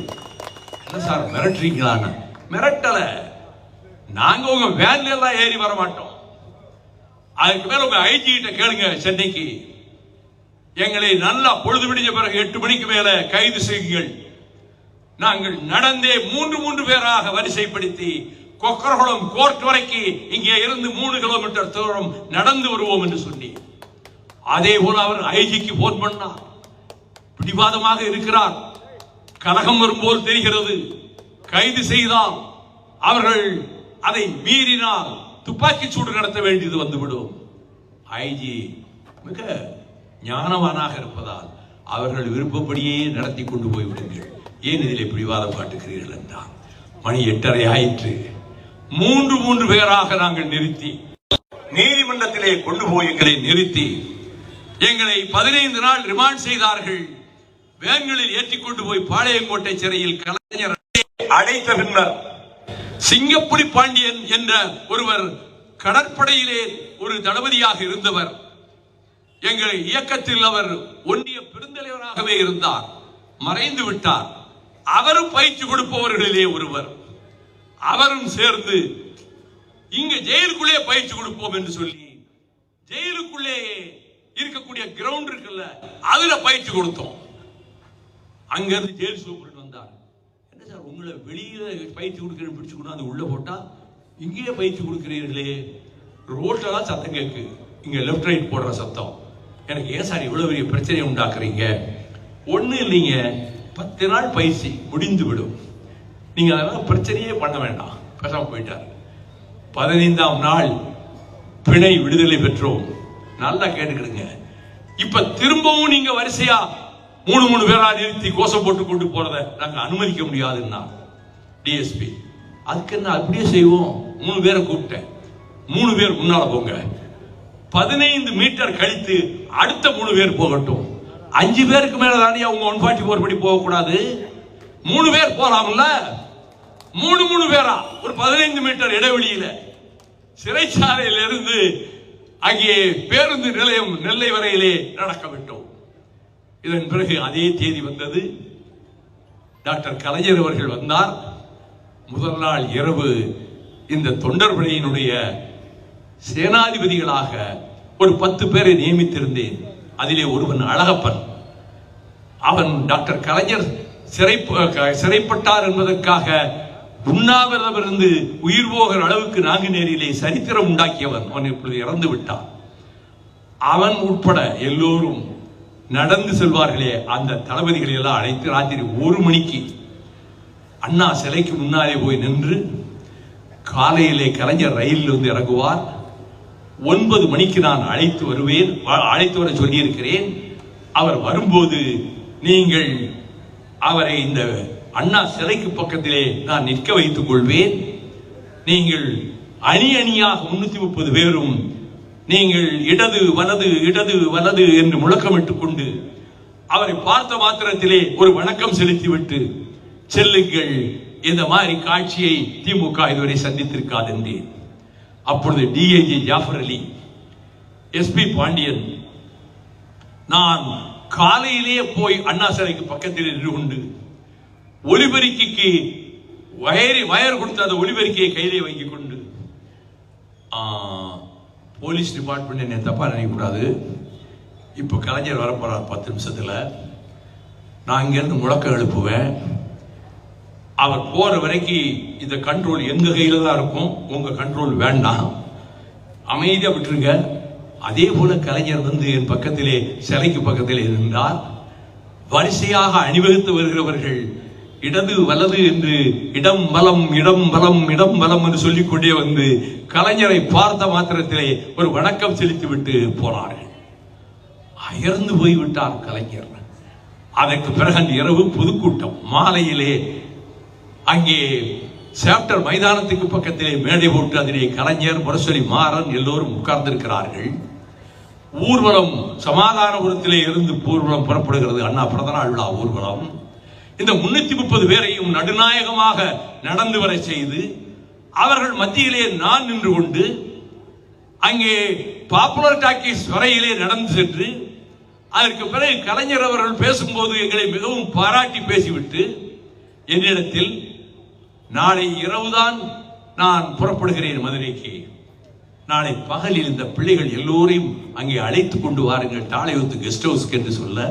என்ன சார் மிரட்டுறீங்களான? மிரட்டல, நாங்க உங்க வேன்ல எல்லாம் ஏறி வர மாட்டோம். அதுக்கு மேல உங்க IG கிட்ட கேளுங்க, சென்னைக்கு எங்களை நல்லா பொழுது விடிஞ்ச பிறகு 8 மணிக்கு மேல கைது செய்யுங்கள். நாங்கள் நடந்தே 3 பேராக வரிசைப்படுத்தி கொக்கரகுளம் கோர்ட் வரைக்கும் இங்கே இருந்து 3 கிலோமீட்டர் தூரம் நடந்து வருவோம் என்று சொன்னி. அதே போல அவர் IG போன் பண்ணார். பிடிவாதமாக இருக்கிறார், கலகம் வரும்போது தெரிகிறது. கைது செய்தால் அவர்கள் அதை மீறினால் துப்பாக்கி சூடு நடத்த வேண்டியது வந்துவிடும். ஐஜி மிக ஞானவானாக இருப்பதால் அவர்கள் விருப்பப்படியே நடத்தி கொண்டு போய்விடுங்கள். ஏன் இதிலே பிடிவாதம் காட்டுகிறீர்கள் என்றால் மணி 8:30 ஆயிற்று. மூன்று பேராக நாங்கள் நிறுத்தி நீதிமன்றத்திலே கொண்டு போய் எங்களை நிறுத்தி எங்களை 15 நாள் ரிமாண்ட் செய்தார்கள். வேன்களில் ஏற்றிக் கொண்டு போய் பாளையங்கோட்டை சிறையில் கலைஞர் அடைத்த பின்னர் சிங்கப்புலி பாண்டியன் என்ற ஒருவர் கடற்படையிலே ஒரு தளபதியாக இருந்தவர், எங்கள் இயக்கத்தில் அவர் ஒன்றிய பெருந்தலைவராகவே இருந்தார், மறைந்து விட்டார். அவரும் பயிற்சி கொடுப்பவர்களிலே ஒருவர். அவரும் சேர்ந்து இங்க ஜெயிலுக்குள்ளே பயிற்சி கொடுப்போம் என்று சொல்லி ஜெயிலுக்குள்ளே இருக்கக்கூடிய கிரவுண்ட் இருக்குல்ல, அதுல பயிற்சி கொடுத்தோம். அங்கிருந்து ஜெயில் சூப்பரண்ட் வந்தார். என்ன சார் உங்களை வெளியில பயிற்சி கொடுக்கிறேன்னு பிடிச்சு கொண்டு உள்ள போட்டா இங்கேயே பயிற்சி கொடுக்கிறீர்களே, ரோட்டெல்லாம் சத்தம் கேட்கு, இங்க லெப்ட் ரைட் போடுற சத்தம், எனக்கு ஏன் சார் இவ்வளவு பெரிய பிரச்சனையை உண்டாக்குறீங்க? ஒண்ணு இல்லைங்க, 10 நாள் பயிற்சி முடிந்து விடும், நீங்க அதெல்லாம் பிரச்சனையே பண்ண வேண்டாம், பேசாம போயிட்டார். 15ஆம் நாள் பிணை விடுதலை பெற்றோம். நல்லா கேட்டுக்கிடுங்க. இப்ப திரும்பவும் நீங்க வரிசையா 3 பேரா நிறுத்தி கோஷம் போட்டு கொண்டு போறதை நாங்க அனுமதிக்க முடியாதுன்னா டிஎஸ்பி, அதுக்கு என்ன அப்படியே செய்வோம். 3 பேரை கூப்பிட்டேன், 3 பேர் முன்னால போங்க, 15 மீட்டர் கழித்து அடுத்த 3 பேர் போகட்டும். 5 பேருக்கு மேல தானே அவங்க 144 படி போக கூடாது. 3 பேர் போலாம்ல, 3 பேரா ஒரு 15 மீட்டர் இடைவெளியில சிறைச்சாலையில் இருந்து அங்கே பேருந்து நிலையம் நெல்லை வரையிலே நடக்க விட்டோம். இதன் பிறகு அதே தேதி வந்தது. டாக்டர் கலைஞர் அவர்கள் வந்தார். முதல் நாள் இரவு இந்த தொண்டர்படையினுடைய சேனாதிபதிகளாக ஒரு 10 பேரை நியமித்திருந்தேன். அதிலே ஒருவன் அழகப்பன். அவன் டாக்டர் கலைஞர் சிறைப்பட்டார் என்பதற்காக உண்ணாவிரதம் இருந்து உயிர் போகிற அளவுக்கு நாங்குநேரியிலே சரித்திரம் உண்டாக்கியவன். அவன் இப்பொழுது இறந்து விட்டான். அவன் உட்பட எல்லோரும் நடந்து செல்வார்களே, அந்த தளபதிகளை எல்லாம் அழைத்து ராத்திரி 1 மணிக்கு அண்ணா சிலைக்கு முன்னாலே போய் நின்று காலையிலே கலைஞர் ரயிலில் வந்து இறங்குவார். 9 மணிக்கு நான் அழைத்து வருவேன், அழைத்து வர சொல்லியிருக்கிறேன். அவர் வரும்போது நீங்கள் அவரை இந்த அண்ணா சிலைக்கு பக்கத்திலே நான் நிற்க வைத்துக் கொள்வேன். நீங்கள் அணி அணியாக 330 பேரும் நீங்கள் இடது வலது இடது வலது என்று முழக்கமிட்டுக் கொண்டு அவரை பார்த்த மாத்திரத்திலே ஒரு வணக்கம் செலுத்திவிட்டு செல்லுங்கள். இந்த மாதிரி காட்சியை திமுக இதுவரை சந்தித்திருக்காது என்றேன். அப்பொழுது டிஐஜி ஜாஃபர் அலி, எஸ்பி பாண்டியன், நான் காலையிலேயே போய் அண்ணா சிலைக்கு பக்கத்தில் நின்று கொண்டு ஒலிபெருக்கிக்கு வயர் கொடுத்த அந்த ஒலிபெருக்கியை கையிலே வாங்கிக் கொண்டு, போலீஸ் டிபார்ட்மெண்ட் என்ன தப்பா நினைக்கக்கூடாது, இப்ப கலைஞர் வரப்போறார் 10 நிமிஷத்துல, நான் இங்கிருந்து முழக்கம் எழுப்புவேன், அவர் போற வரைக்கும் இந்த கண்ட்ரோல் எங்க கையில தான் இருக்கும், உங்க கண்ட்ரோல் வேண்டாம், அமைதியா விட்டுருங்க. அதே போல கலைஞர் வந்து என் பக்கத்திலே சிலைக்கு பக்கத்திலே இருந்தார். வரிசையாக அணிவகுத்து வருகிறவர்கள் இடது வலது என்று இடம் வலம் இடம் வலம் இடம் வலம் என்று சொல்லிக்கொண்டே வந்து கலைஞரை பார்த்த மாத்திரத்திலே ஒரு வணக்கம் செலுத்திவிட்டு போனார்கள். அயர்ந்து போய்விட்டார் கலைஞர். அதற்கு பிறகு அந்த இரவு பொதுக்கூட்டம். மாலையிலே அங்கே சாப்டர் மைதானத்துக்கு பக்கத்திலே மேடை போட்டு அதிலே கலைஞர், முரசொலி மாறன் எல்லோரும் உட்கார்ந்திருக்கிறார்கள். ஊர்வலம் சமாதானபுரத்திலே இருந்து ஊர்வலம் புறப்படுகிறது. அண்ணா பிறந்தநாள் விழா ஊர்வலம். இந்த 330 பேரையும் நடுநாயகமாக நடந்து வர செய்து அவர்கள் மத்தியிலே நான் நின்று கொண்டு அங்கே பாப்புலர் டாக்கீஸ் வரையிலே நடந்து சென்று அதற்கு பிறகு கலைஞர் அவர்கள் பேசும்போது எங்களை மிகவும் பாராட்டி பேசிவிட்டு என்னிடத்தில், நாளை இரவுதான் நான் புறப்படுகிறேன் மதுரைக்கு, நாளை பகலில் இந்த பிள்ளைகள் எல்லோரையும் அங்கே அழைத்துக் கொண்டு வாருங்கள் தாளையூத்து கெஸ்ட் ஹவுஸ்க்கு என்று சொல்ல,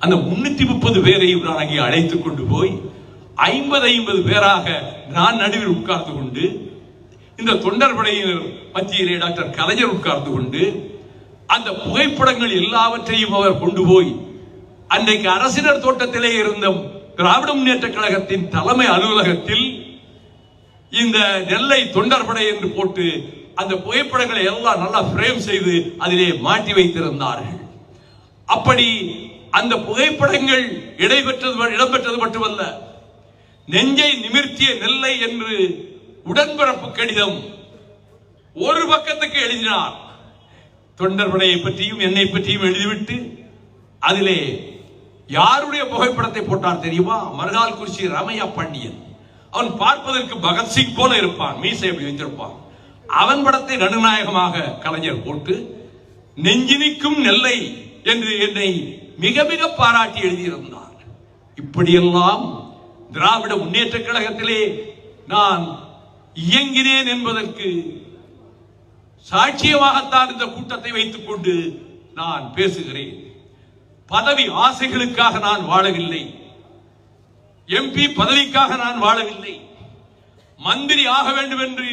அந்த 330 பேரையும் நான் அங்கே அழைத்துக் கொண்டு போய் 50 பேராக நான் நடுவில் உட்கார்ந்து கொண்டு இந்த தொண்டர் படையினர் மத்தியிலே டாக்டர் கலைஞர் உட்கார்ந்து கொண்டு அந்த புகைப்படங்கள் எல்லாவற்றையும் அவர் கொண்டு போய் அன்றைக்கு அரசினர் தோட்டத்திலே இருந்த திராவிட முன்னேற்ற கழகத்தின் தலைமை அலுவலகத்தில் இந்த நெல்லை தொண்டர்படை என்று போட்டு அந்த புகைப்படங்களை எல்லாம் நல்லா பிரேம் செய்து அதிலே மாட்டி வைத்திருந்தார்கள். அப்படி அந்த புகைப்படங்கள் இடம்பெற்றது மட்டுமல்ல, நெஞ்சை நிமிர்த்திய நெல்லை என்று உடன்பிறப்பு கடிதம் ஒரு பக்கத்துக்கு எழுதினார். தொண்டர்படையை பற்றியும் என்னை பற்றியும் எழுதிவிட்டு அதிலே யாருடைய புகைப்படத்தை போட்டார் தெரியுமா? மருகால் குறிச்சி ராமையா பாண்டியன். அவன் பார்ப்பதற்கு பகத்சிங் போல இருப்பான், மீசை அப்படி வைத்திருப்பான். அவன் படத்தை நடுநாயகமாக கலைஞர் போட்டு நெஞ்சினிக்கும் நெல்லை என்று என்னை மிக மிக பாராட்டி எழுதியிருந்தார். இப்படியெல்லாம் திராவிட முன்னேற்ற கழகத்திலே நான் இயங்கினேன் என்பதற்கு சாட்சியமாகத்தான் இந்த கூட்டத்தை வைத்துக் கொண்டு நான் பேசுகிறேன். பதவி ஆசைகளுக்காக நான் வாழவில்லை, எம்பி பதவிக்காக நான் வாழவில்லை, மந்திரி ஆக வேண்டும் என்று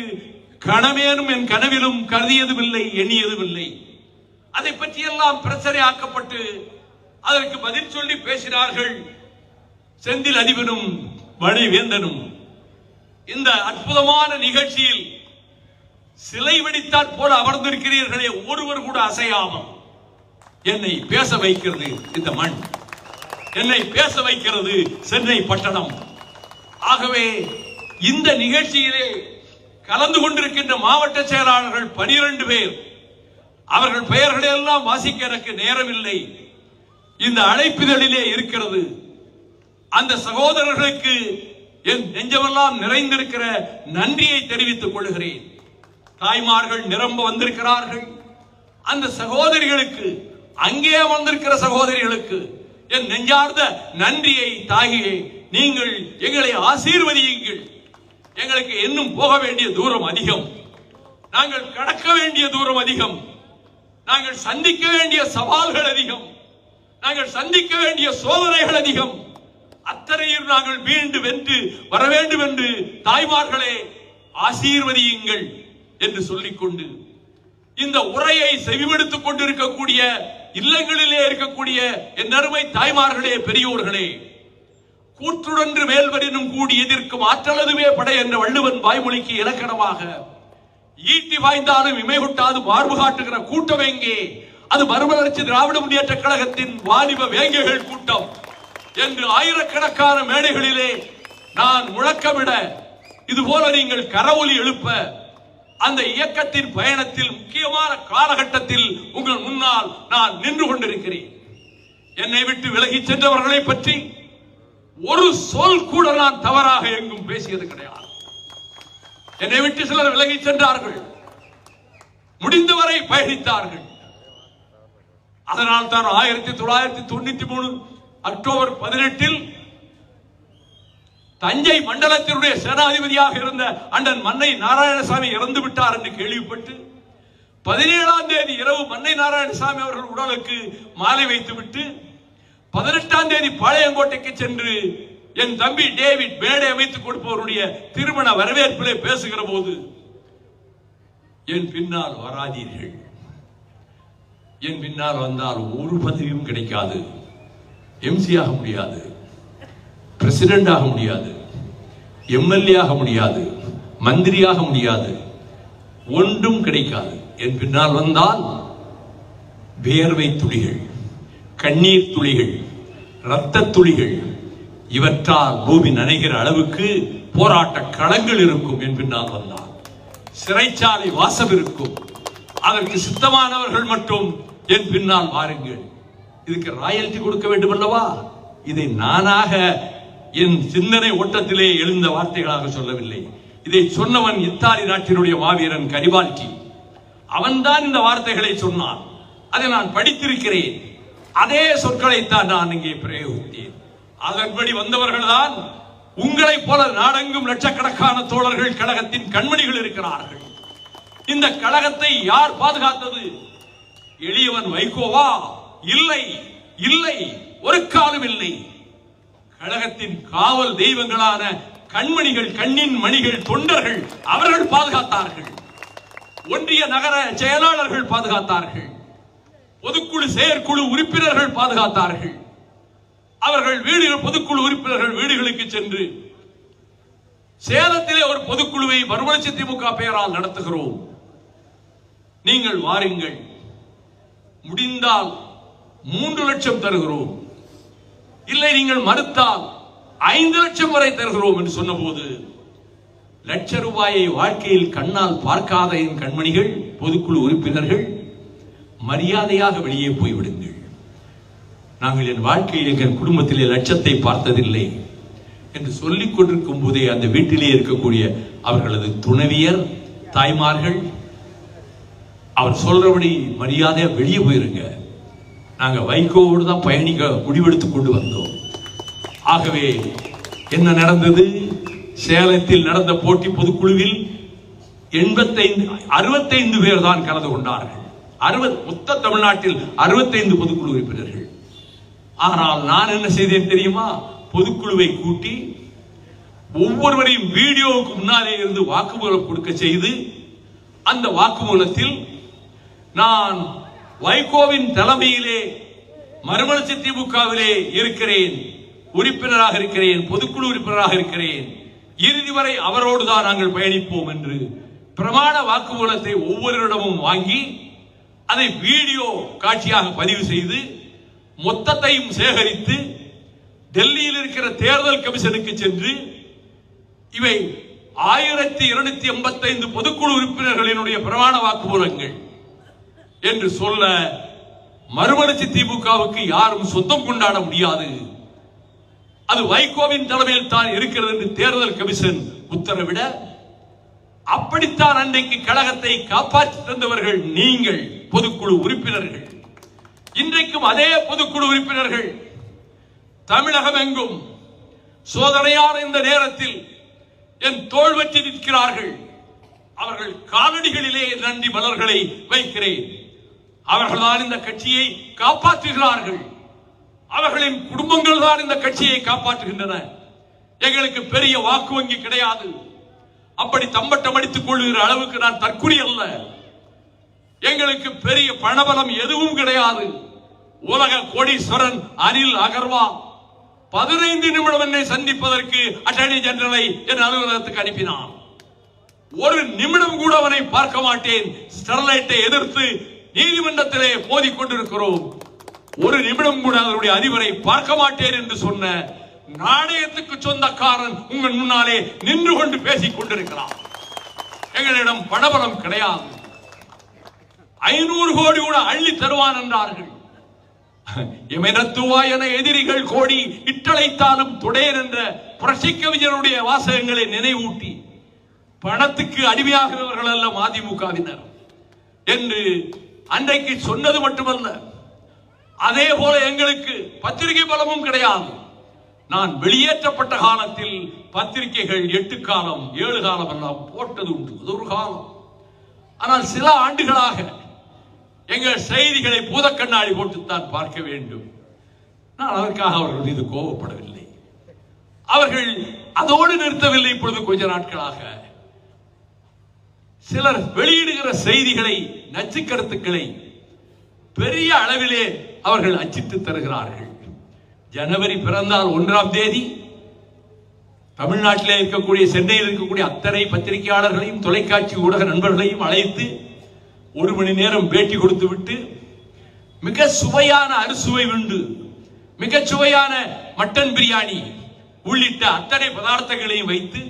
கனவேனும் என் கனவிலும் கருதியதும் இல்லை, எண்ணியதும் இல்லை. அதை பற்றியெல்லாம் பிரச்சனை ஆக்கப்பட்டு அதற்கு பதில் சொல்லி பேசினார்கள் செந்தில் அதிபனும் மணிவேந்தனும். இந்த அற்புதமான நிகழ்ச்சியில் சிலை வெடித்தாற் போல அமர்ந்திருக்கிறீர்களே, ஒருவர் கூட அசையாமல் என்னை பேச வைக்கிறது இந்த மண், என்னை பேச வைக்கிறது சென்னை பட்டணம். ஆகவே இந்த நிகழ்ச்சியிலே கலந்து கொண்டிருக்கின்ற மாவட்ட செயலாளர்கள் 12 பேர், அவர்கள் பெயர்களை எல்லாம் வாசிக்க எனக்கு நேரமில்லை, இந்த அழைப்பிதழிலே இருக்கிறது. அந்த சகோதரர்களுக்கு என் நெஞ்சமெல்லாம் நிறைந்திருக்கிற நன்றியை தெரிவித்துக் கொள்கிறேன். தாய்மார்கள் நிரம்ப வந்திருக்கிறார்கள். அந்த சகோதரிகளுக்கு, அங்கே வந்திருக்கிற சகோதரிகளுக்கு என் நெஞ்சார்ந்த நன்றியை தாகியே, நீங்கள் எங்களை ஆசீர்வதியுங்கள். எங்களுக்கு இன்னும் போக வேண்டிய தூரம் அதிகம், நாங்கள் கடக்க வேண்டிய தூரம் அதிகம், நாங்கள் சந்திக்க வேண்டிய சவால்கள் அதிகம், நாங்கள் சந்திக்க வேண்டிய சோதனைகள் அதிகம். அத்தனையும் நாங்கள் மீண்டு வென்று வர வேண்டும் என்று தாய்மார்களே ஆசீர்வதியுங்கள் என்று சொல்லிக்கொண்டு, இந்த உரையை செவிமடுத்துக் கொண்டிருக்கக்கூடிய இல்லங்களிலே இருக்கக்கூடிய என் அருமை தாய்மார்களே, பெரியோர்களே, கூற்றுடன்று மேல்வரினும் கூடி எதிர்க்கும் ஆற்றலதுவே படை என்ற வள்ளுவன் வாய்மொழிக்கு இலக்கணமாக, ஈட்டி வாய்ந்தாலும் இமைகுட்டாது மார்பு காட்டுகிற கூட்டம் எங்கே? அது மறுமலர்ச்சி திராவிட முன்னேற்ற கழகத்தின் வாலிப வேங்கைகள் கூட்டம் என்று ஆயிரக்கணக்கான மேடைகளிலே நான் முழக்கமிட, இதுபோல நீங்கள் கரவொலி எழுப்ப, அந்த இயக்கத்தின் பயணத்தில் முக்கியமான காலகட்டத்தில் உங்கள் முன்னால் நான் நின்று கொண்டிருக்கிறேன். என்னை விட்டு விலகி சென்றவர்களை பற்றி ஒரு சொல் கூட நான் தவறாக எங்கும் பேசியது கிடையாது. என்னை விட்டு சிலர் விலகி சென்றார்கள், முடிந்தவரை பயணித்தார்கள். அதனால் தான் 1993 அக்டோபர் 18 தஞ்சை மண்டலத்தினுடைய சேனாதிபதியாக இருந்த அண்ணன் மன்னை நாராயணசாமி இறந்து விட்டார் என்று கேள்விப்பட்டு 17ஆம் தேதி இரவு மன்னை நாராயணசாமி அவர்கள் உடலுக்கு மாலை வைத்துவிட்டு 18ஆம் தேதி பாளையங்கோட்டைக்கு சென்று என் தம்பி டேவிட் மேடை அமைத்துக் கொடுப்பவருடைய திருமண வரவேற்பிலே பேசுகிற போது, என் பின்னால் வராதீர்கள், என் பின்னால் வந்தால் ஒரு பதவியும் கிடைக்காது, எம்சி ஆக முடியாது, பிரசிடென்ட் ஆக முடியாது, எம்எல்ஏ ஆக முடியாது, மந்திரியாக முடியாது, ஒன்றும் கிடைக்காது. என் பின்னால் வந்தால் வேர்வை துளிகள், கண்ணீர் துளிகள், இரத்த துளிகள், இவற்றால் பூமி நனைகிற அளவுக்கு போராட்ட களங்கள் இருக்கும். என் பின்னால் வந்தால் சிறைச்சாலை வாசம் இருக்கும். அதற்கு சித்தமானவர்கள் மட்டும் என் பின்னால் வாருங்கள். இதுக்கு ராயல்டி கொடுக்க வேண்டும் அல்லவா? இதை நானாக என் சிந்தனை ஓட்டத்திலே எழுந்த வார்த்தைகளாக சொல்லவில்லை. இதை சொன்னவன் இத்தாலி நாட்டினுடைய மாவீரன் கரிபால்டி. அவன்தான் இந்த வார்த்தைகளை சொன்னான். அதை நான் படித்திருக்கிறேன். அதே சொற்களைத்தான் நான் இங்கே பிரயோகித்தேன். அதன்படி வந்தவர்கள் தான் உங்களைப் போல நாடெங்கும் லட்சக்கணக்கான தோழர்கள் கழகத்தின் கண்மணிகள் இருக்கிறார்கள். இந்த கழகத்தை யார் பாதுகாத்தது? எளியவன் வைகோவா? இல்லை, இல்லை, ஒரு காலம் இல்லை. கழகத்தின் காவல் தெய்வங்களான கண்மணிகள், கண்ணின் மணிகள், தொண்டர்கள், அவர்கள் பாதுகாத்தார்கள். ஒன்றிய நகர செயலாளர்கள் பாதுகாத்தார்கள். பொதுக்குழு செயற்குழு உறுப்பினர்கள் பாதுகாத்தார்கள். அவர்கள் பொதுக்குழு உறுப்பினர்கள் வீடுகளுக்கு சென்று சேலத்திலே ஒரு பொதுக்குழுவை மறுமலர்ச்சி திமுக பெயரால் நடத்துகிறோம். நீங்கள் வாருங்கள், முடிந்தால் 3 லட்சம் தருகிறோம், இல்லை நீங்கள் மறுத்தால் 5 லட்சம் வரை தருகிறோம் என்று சொன்னபோது, லட்ச ரூபாயை வாழ்க்கையில் கண்ணால் பார்க்காத என் கண்மணிகள், பொதுக்குழு உறுப்பினர்கள், மரியாதையாக வெளியே போய்விடுங்கள். நாங்கள் என் வாழ்க்கையில் எங்கள் குடும்பத்திலே லட்சத்தை பார்த்ததில்லை என்று சொல்லிக் கொண்டிருக்கும் போதே அந்த வீட்டிலே இருக்கக்கூடிய அவர்களது துணைவியர், தாய்மார்கள், அவர் சொல்றபடி மரியாதையா வெளியே போயிருங்க, நாங்க வைகோவோடு தான் பயணிக்க முடிவெடுத்துக் கொண்டு வந்தோம். ஆகவே என்ன நடந்தது? சேலத்தில் நடந்த போட்டி பொதுக்குழுவில் 65 பேர் தான் கலந்து கொண்டார்கள். மொத்த தமிழ்நாட்டில் 65 பொதுக்குழு உறுப்பினர்கள். ஆனால் நான் என்ன செய்தேன் தெரியுமா? பொதுக்குழுவை கூட்டி ஒவ்வொருவரையும் வீடியோவுக்கு முன்னாலே இருந்து வாக்குமூலம் கொடுக்க செய்து, அந்த வாக்குமூலத்தில் நான் வைகோவின் தலைமையிலே மறுமலர்ச்சி திமுகவிலே இருக்கிறேன், உறுப்பினராக இருக்கிறேன், பொதுக்குழு உறுப்பினராக இருக்கிறேன், இறுதி வரை அவரோடு தான் நாங்கள் பயணிப்போம் என்று பிரமாண வாக்குமூலத்தை ஒவ்வொருவரிடமும் வாங்கி அதை வீடியோ காட்சியாக பதிவு செய்து மொத்தத்தையும் சேகரித்து டெல்லியில் இருக்கிற தேர்தல் கமிஷனுக்கு சென்று இவை 1285 பொதுக்குழு உறுப்பினர்களினுடைய பிரமாண வாக்குமூலங்கள் என்று சொல்ல, மறுமலர்ச்சி திமுகவுக்கு யாரும் சொந்தம் கொண்டாட முடியாது, அது வைகோவின் தலைமையில் தான் இருக்கிறது என்று தேர்தல் கமிஷன் உத்தரவிட, அப்படித்தான் அன்றைக்கு கழகத்தை காப்பாற்றி தந்தவர்கள் நீங்கள் பொதுக்குழு உறுப்பினர்கள். இன்றைக்கும் அதே பொதுக்குழு உறுப்பினர்கள் தமிழகம் எங்கும் சோதனையான இந்த நேரத்தில் என் தோள் வற்றி நிற்கிறார்கள். அவர்கள் காலடிகளிலே நன்றி மலர்களை வைக்கிறேன். அவர்கள்தான் இந்த கட்சியை காப்பாற்றுகிறார்கள். அவர்களின் குடும்பங்கள் தான் இந்த கட்சியை காப்பாற்றுகின்றன. எங்களுக்கு பெரிய வாக்கு வங்கி கிடையாது. அப்படி தம்பட்டம் அடித்துக் கொள்கிற அளவுக்கு நான் தற்குறி அல்ல. எங்களுக்கு பெரிய பணபலம் எதுவும் கிடையாது. உலக கோடீஸ்வரன் அனில் அகர்வால் 15 நிமிடம் என்னை சந்திப்பதற்கு அட்டர்னி ஜெனரலை என் அலுவலகத்துக்கு அனுப்பினான். ஒரு நிமிடம் கூட அவனை பார்க்க மாட்டேன், ஸ்டெர்லைட்டை எதிர்த்து நீதிமன்றத்திலே மோதிக் கொண்டிருக்கிறோம், ஒரு நிமிடம் கூட அவருடைய அதிபரை பார்க்க மாட்டேன் என்று சொன்ன நாணயத்துக்கு சொந்தக்காரன் உங்கள் முன்னாலே நின்று கொண்டு பேசிக் கொண்டிருக்கிறார். எங்களிடம் பணபலம் கிடையாது. 500 கோடி கூட அள்ளி தருவான் என்றார்கள். என எதிரிகள் கோடி இட்டளைத்தாலும் துடையன் என்ற புரட்சி கவிஞருடைய வாசகங்களை நினைவூட்டி, பணத்துக்கு அடிமையாகிறவர்கள் அல்ல மதிமுகவினர் என்று அன்றைக்கு சொன்னது மட்டுமல்ல, அதே போல எங்களுக்கு பத்திரிகை பலமும் கிடையாது. நான் வெளியேற்றப்பட்ட காலத்தில் பத்திரிகைகள் 8 காலம் 7 காலம் எல்லாம் போட்டது உண்டு, அது ஒரு காலம். ஆனால் சில ஆண்டுகளாக எங்கள் செய்திகளை பூத கண்ணாடி போட்டுத்தான் பார்க்க வேண்டும். நான் அதற்காக அவர்கள் மீது கோபப்படவில்லை. அவர்கள் அதோடு நிறுத்தவில்லை. இப்பொழுது கொஞ்ச நாட்களாக சிலர் வெளியிடுகிற செய்திகளை, நச்சு கருத்துக்களை பெரிய அளவிலே அவர்கள் அச்சிட்டு தருகிறார்கள். ஜனவரி பிறந்தால் 1ஆம் தேதி தமிழ்நாட்டிலே இருக்கக்கூடிய, சென்னையில் இருக்கக்கூடிய அத்தனை பத்திரிகையாளர்களையும் தொலைக்காட்சி ஊடக நண்பர்களையும் அழைத்து 1 மணி நேரம் பேட்டி கொடுத்து விட்டு, மிக சுவையான அறுசுவை உண்டு, மிக சுவையான மட்டன் பிரியாணி உள்ளிட்ட அத்தனை பதார்த்தங்களையும் வைத்து,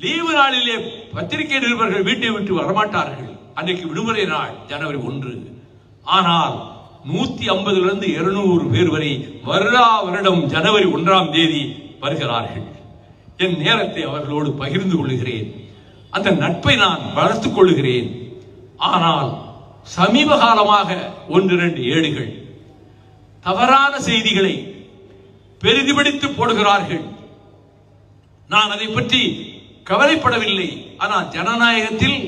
லீவு நாளிலே பத்திரிகை நிருபர்கள் வீட்டை விட்டு வரமாட்டார்கள். அன்றைக்கு விடுமுறை நாள் ஜனவரி 1. ஆனால் 150 இருந்து 200 பேர் வரை வருடம் ஜனவரி 1ஆம் தேதி வருகிறார்கள். என் நேரத்தை அவர்களோடு பகிர்ந்து கொள்கிறேன். அந்த நட்பை நான் வளர்த்துக் கொள்கிறேன். ஆனால் சமீப காலமாக 1-2 ஏடுகள் தவறான செய்திகளை பெரிதுபடுத்தி போடுகிறார்கள். நான் அதை பற்றி கவலைப்படவில்லை. ஆனால் ஜனநாயகத்தில்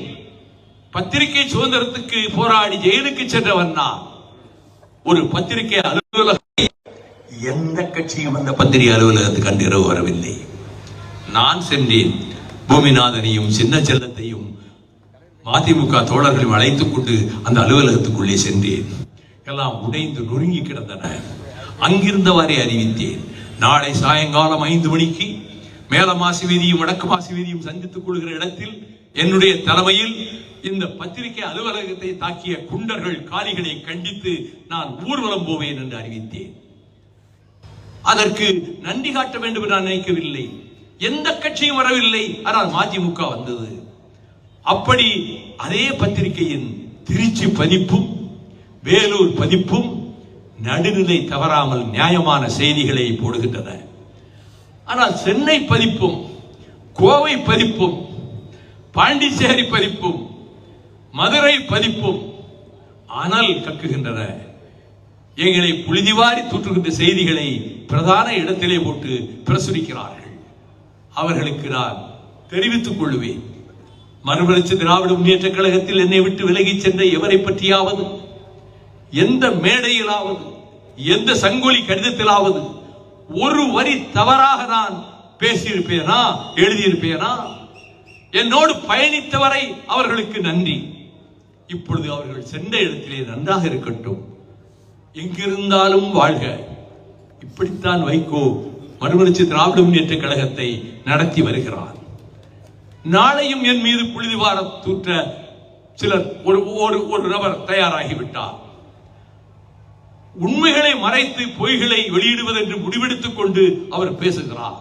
பத்திரிகை சுதந்திரத்துக்கு போராடி ஜெயிலுக்கு சென்றவன் நான். ஒரு பத்திரிகை அலுவலகத்தை எந்த கட்சியும் அந்த பத்திரிகை அலுவலகத்துக்கு அன்றிரவு வரவில்லை. நான் சென்றேன். பூமிநாதனையும் சின்ன செல்லத்தையும் மதிமுக தோழர்களையும் அழைத்துக் கொண்டு அந்த அலுவலகத்துக்குள்ளே சென்றேன். எல்லாம் உடைந்து நொறுங்கி கிடந்தன. அங்கிருந்தவாறே அறிவித்தேன், நாளை சாயங்காலம் 5 மணிக்கு மேல மாசி வீதியும் வடக்கு மாசி வீதியும் சந்தித்துக் கொள்கிற இடத்தில் என்னுடைய தலைமையில் இந்த பத்திரிகை அலுவலகத்தை தாக்கிய குண்டர்கள் காலிகளை கண்டித்து நான் ஊர்வலம் போவேன் என்று அறிவித்தேன். அதற்கு நன்றி காட்ட வேண்டும் என்று நான் நினைக்கவில்லை. எந்த கட்சியும் வரவில்லை, ஆனால் மதிமுக வந்தது. அப்படி அதே பத்திரிகையின் திருச்சி பதிப்பும் வேலூர் பதிப்பும் நடுநிலை தவறாமல் நியாயமான செய்திகளை போடுகின்றன. ஆனால் சென்னை பதிப்பும் கோவை பதிப்பும் பாண்டிச்சேரி பதிப்பும் மதுரை பதிப்பும் அனல் கக்குகின்றன. எங்களை புழுதிவாரி தூற்றுகின்ற செய்திகளை பிரதான இடத்திலே போட்டு பிரசுரிக்கிறார்கள். அவர்களுக்கு நான் தெரிவித்துக் கொள்வேன், மறுமலர்ச்சி திராவிட முன்னேற்ற கழகத்தில் என்னை விட்டு விலகி சென்ற எவரை பற்றியாவது, எந்த மேடையிலாவது, எந்த சங்கொலி கடிதத்திலாவது ஒரு வரி தவறாக நான் பேசியிருப்பேனா, எழுதியிருப்பேனா? என்னோடு பயணித்தவரை அவர்களுக்கு நன்றி. இப்பொழுது அவர்கள் சென்ற இடத்திலே நன்றாக இருக்கட்டும், எங்கிருந்தாலும் வாழ்க. இப்படித்தான் வைகோ மறுமலர்ச்சி திராவிட முன்னேற்ற கழகத்தை நடத்தி வருகிறார். நாளையும் என் மீது புழுதிவாரம் தூற்ற சிலர் ஒரு நபர் தயாராகிவிட்டார். உண்மைகளை மறைத்து பொய்களை வெளியிடுவதென்று முடிவெடுத்துக் கொண்டு அவர் பேசுகிறார்.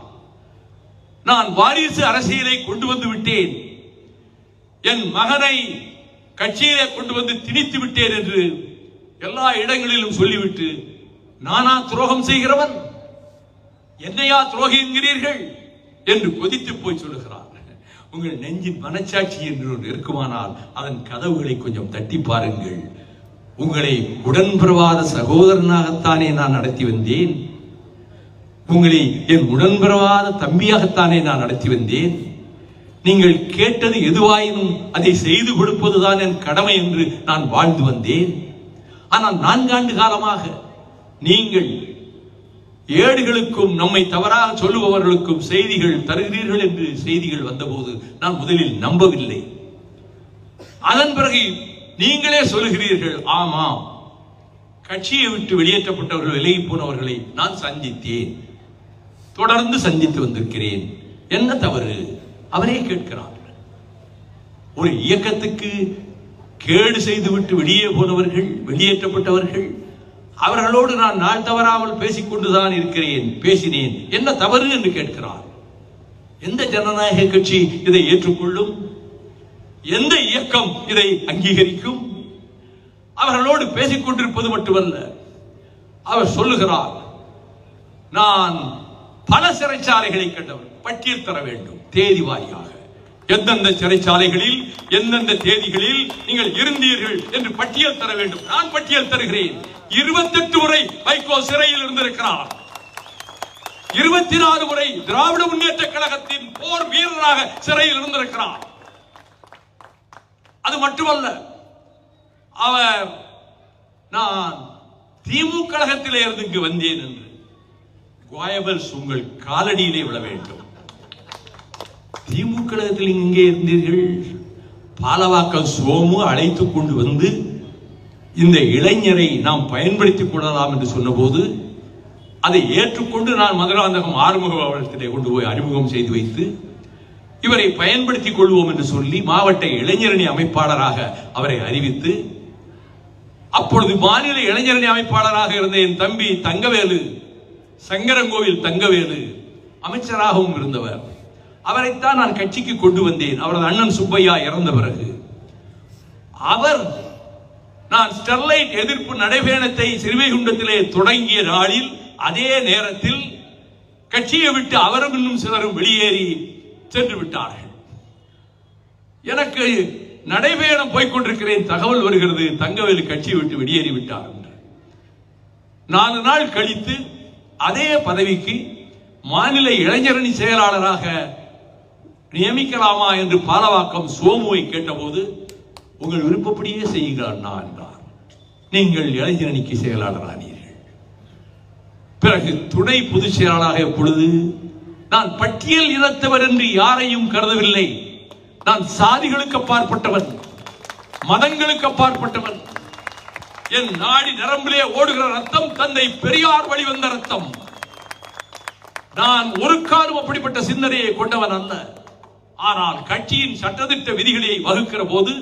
நான் வாரிசு அரசியலை கொண்டு வந்து விட்டேன், என் மகனை கட்சியிலே கொண்டு வந்து திணித்து விட்டேன் என்று எல்லா இடங்களிலும் சொல்லிவிட்டு, நானா துரோகம் செய்கிறவன், என்னையா துரோகி என்கிறீர்கள் என்று கொதித்து போய் சொல்லுகிறார். உங்கள் நெஞ்சின் மனச்சாட்சி என்று ஒன்று இருக்குமானால் அதன் கதவுகளை கொஞ்சம் தட்டி பாருங்கள். உங்களை உடன்பிறவாத சகோதரனாகத்தானே நான் நடத்தி வந்தேன், உங்களை என் உடன்பிறவாத தம்பியாகத்தானே நான் நடத்தி வந்தேன். நீங்கள் கேட்டது எதுவாயினும் அதை செய்து கொடுப்பதுதான் என் கடமை என்று நான் வாழ்ந்து வந்தேன். ஆனால் 4 ஆண்டு காலமாக நீங்கள் ஏடுகளுக்கும் நம்மை தவறாக சொல்லுபவர்களுக்கும் செய்திகள் தருகிறீர்கள் என்று செய்திகள் வந்தபோது நான் முதலில் நம்பவில்லை. அதன் பிறகு நீங்களே சொல்லுகிறீர்கள், ஆமாம், கட்சியை விட்டு வெளியேற்றப்பட்டவர்கள், விலகி போனவர்களை நான் சந்தித்தேன், தொடர்ந்து சந்தித்து வந்திருக்கிறேன், என்ன தவறு? அவரே கேட்கிறார். ஒரு இயக்கத்துக்கு கேடு செய்துவிட்டு வெளியே போனவர்கள், வெளியேற்றப்பட்டவர்கள், அவர்களோடு நான் நாள் தவறாமல் பேசிக்கொண்டுதான் இருக்கிறேன், பேசினேன், என்ன தவறு என்று கேட்கிறார். எந்த ஜனநாயக கட்சி இதை ஏற்றுக்கொள்ளும்? எந்த இயக்கம் இதை அங்கீகரிக்கும்? அவர்களோடு பேசிக் கொண்டிருப்பது மட்டுமல்ல, அவர் சொல்லுகிறார், நான் பல சிறைச்சாலைகளை கண்டவர், பட்டியல் தர வேண்டும் தேதி வாரியாக, எந்தெந்த சிறைச்சாலைகளில் எந்தெந்த தேதிகளில் நீங்கள் இருந்தீர்கள் என்று பட்டியல் தர வேண்டும். நான் பட்டியல் தருகிறேன். 28 முறை வைகோ சிறையில் இருந்திருக்கிறார். 24 முறை திராவிட முன்னேற்ற கழகத்தின் போர் வீரராக சிறையில் இருந்திருக்கிறார். அது மட்டுமல்ல, அவர் நான் திமுக கழகத்திலே இருந்து இங்கு வந்தேன் என்று கோயபல்ஸ் உங்கள் காலடியிலே விழ வேண்டும். திமுக கழகத்தில் இங்கே இருந்தீர்கள். பாலவாக்கம் சோமு அழைத்துக் கொண்டு வந்து இந்த இளைஞரை நாம் பயன்படுத்திக் கொள்ளலாம் என்று சொன்னபோது அதை ஏற்றுக்கொண்டு நான் மதுராந்தகம் ஆறுமுக அவர்களிடத்திலே கொண்டு போய் அறிமுகம் செய்து வைத்து இவரை பயன்படுத்திக் கொள்வோம் என்று சொல்லி மாவட்ட இளைஞரணி அமைப்பாளராக அவரை அறிவித்து, அப்பொழுது மாநில இளைஞரணி அமைப்பாளராக இருந்த என் தம்பி தங்கவேலு, சங்கரங்கோவில் தங்கவேலு அமைச்சராகவும் இருந்தவர், அவரைத்தான் நான் கட்சிக்கு கொண்டு வந்தேன். அவரது அண்ணன் சுப்பையா இறந்த பிறகு அவர் நான் ஸ்டெர்லைட் எதிர்ப்பு நடைபயணத்தை சிறுவைகுண்டத்திலே தொடங்கிய நாளில் அதே நேரத்தில் கட்சியை விட்டு அவரும் இன்னும் சிலரும் வெளியேறி சென்று விட்டார்கள். எனக்கு நடைபயணம் போய்கொண்டிருக்கிறேன், தகவல் வருகிறது தங்கவேலு கட்சியை விட்டு வெளியேறி விட்டார் என்று. 4 நாள் கழித்து அதே பதவிக்கு மாநில இளைஞரணி செயலாளராக நியமிக்கலாமா என்று பாலவாக்கம் சோமுவை கேட்டபோது, உங்கள் விருப்பப்படியே செய்யுங்கள் அண்ணா என்றார். நீங்கள் இளைஞரணிக்கு செயலாளரானீர்கள். பிறகு துணை பொதுச் செயலாளராக எப்பொழுது நான் பட்டியல் இனத்தவர் என்று யாரையும் கருதவில்லை. நான் சாதிகளுக்கு அப்பாற்பட்டவன், மதங்களுக்கு அப்பாற்பட்டவன். என் நாடி நரம்பிலே ஓடுகிற ரத்தம் தந்தை பெரியார் வழிவந்த ரத்தம். நான் ஒரு காலம் அப்படிப்பட்ட சிந்தனையை கொண்டவன் அல்ல. ஆனால் கட்சியின் சட்டத்திட்ட விதிகளை வகுக்கிற போது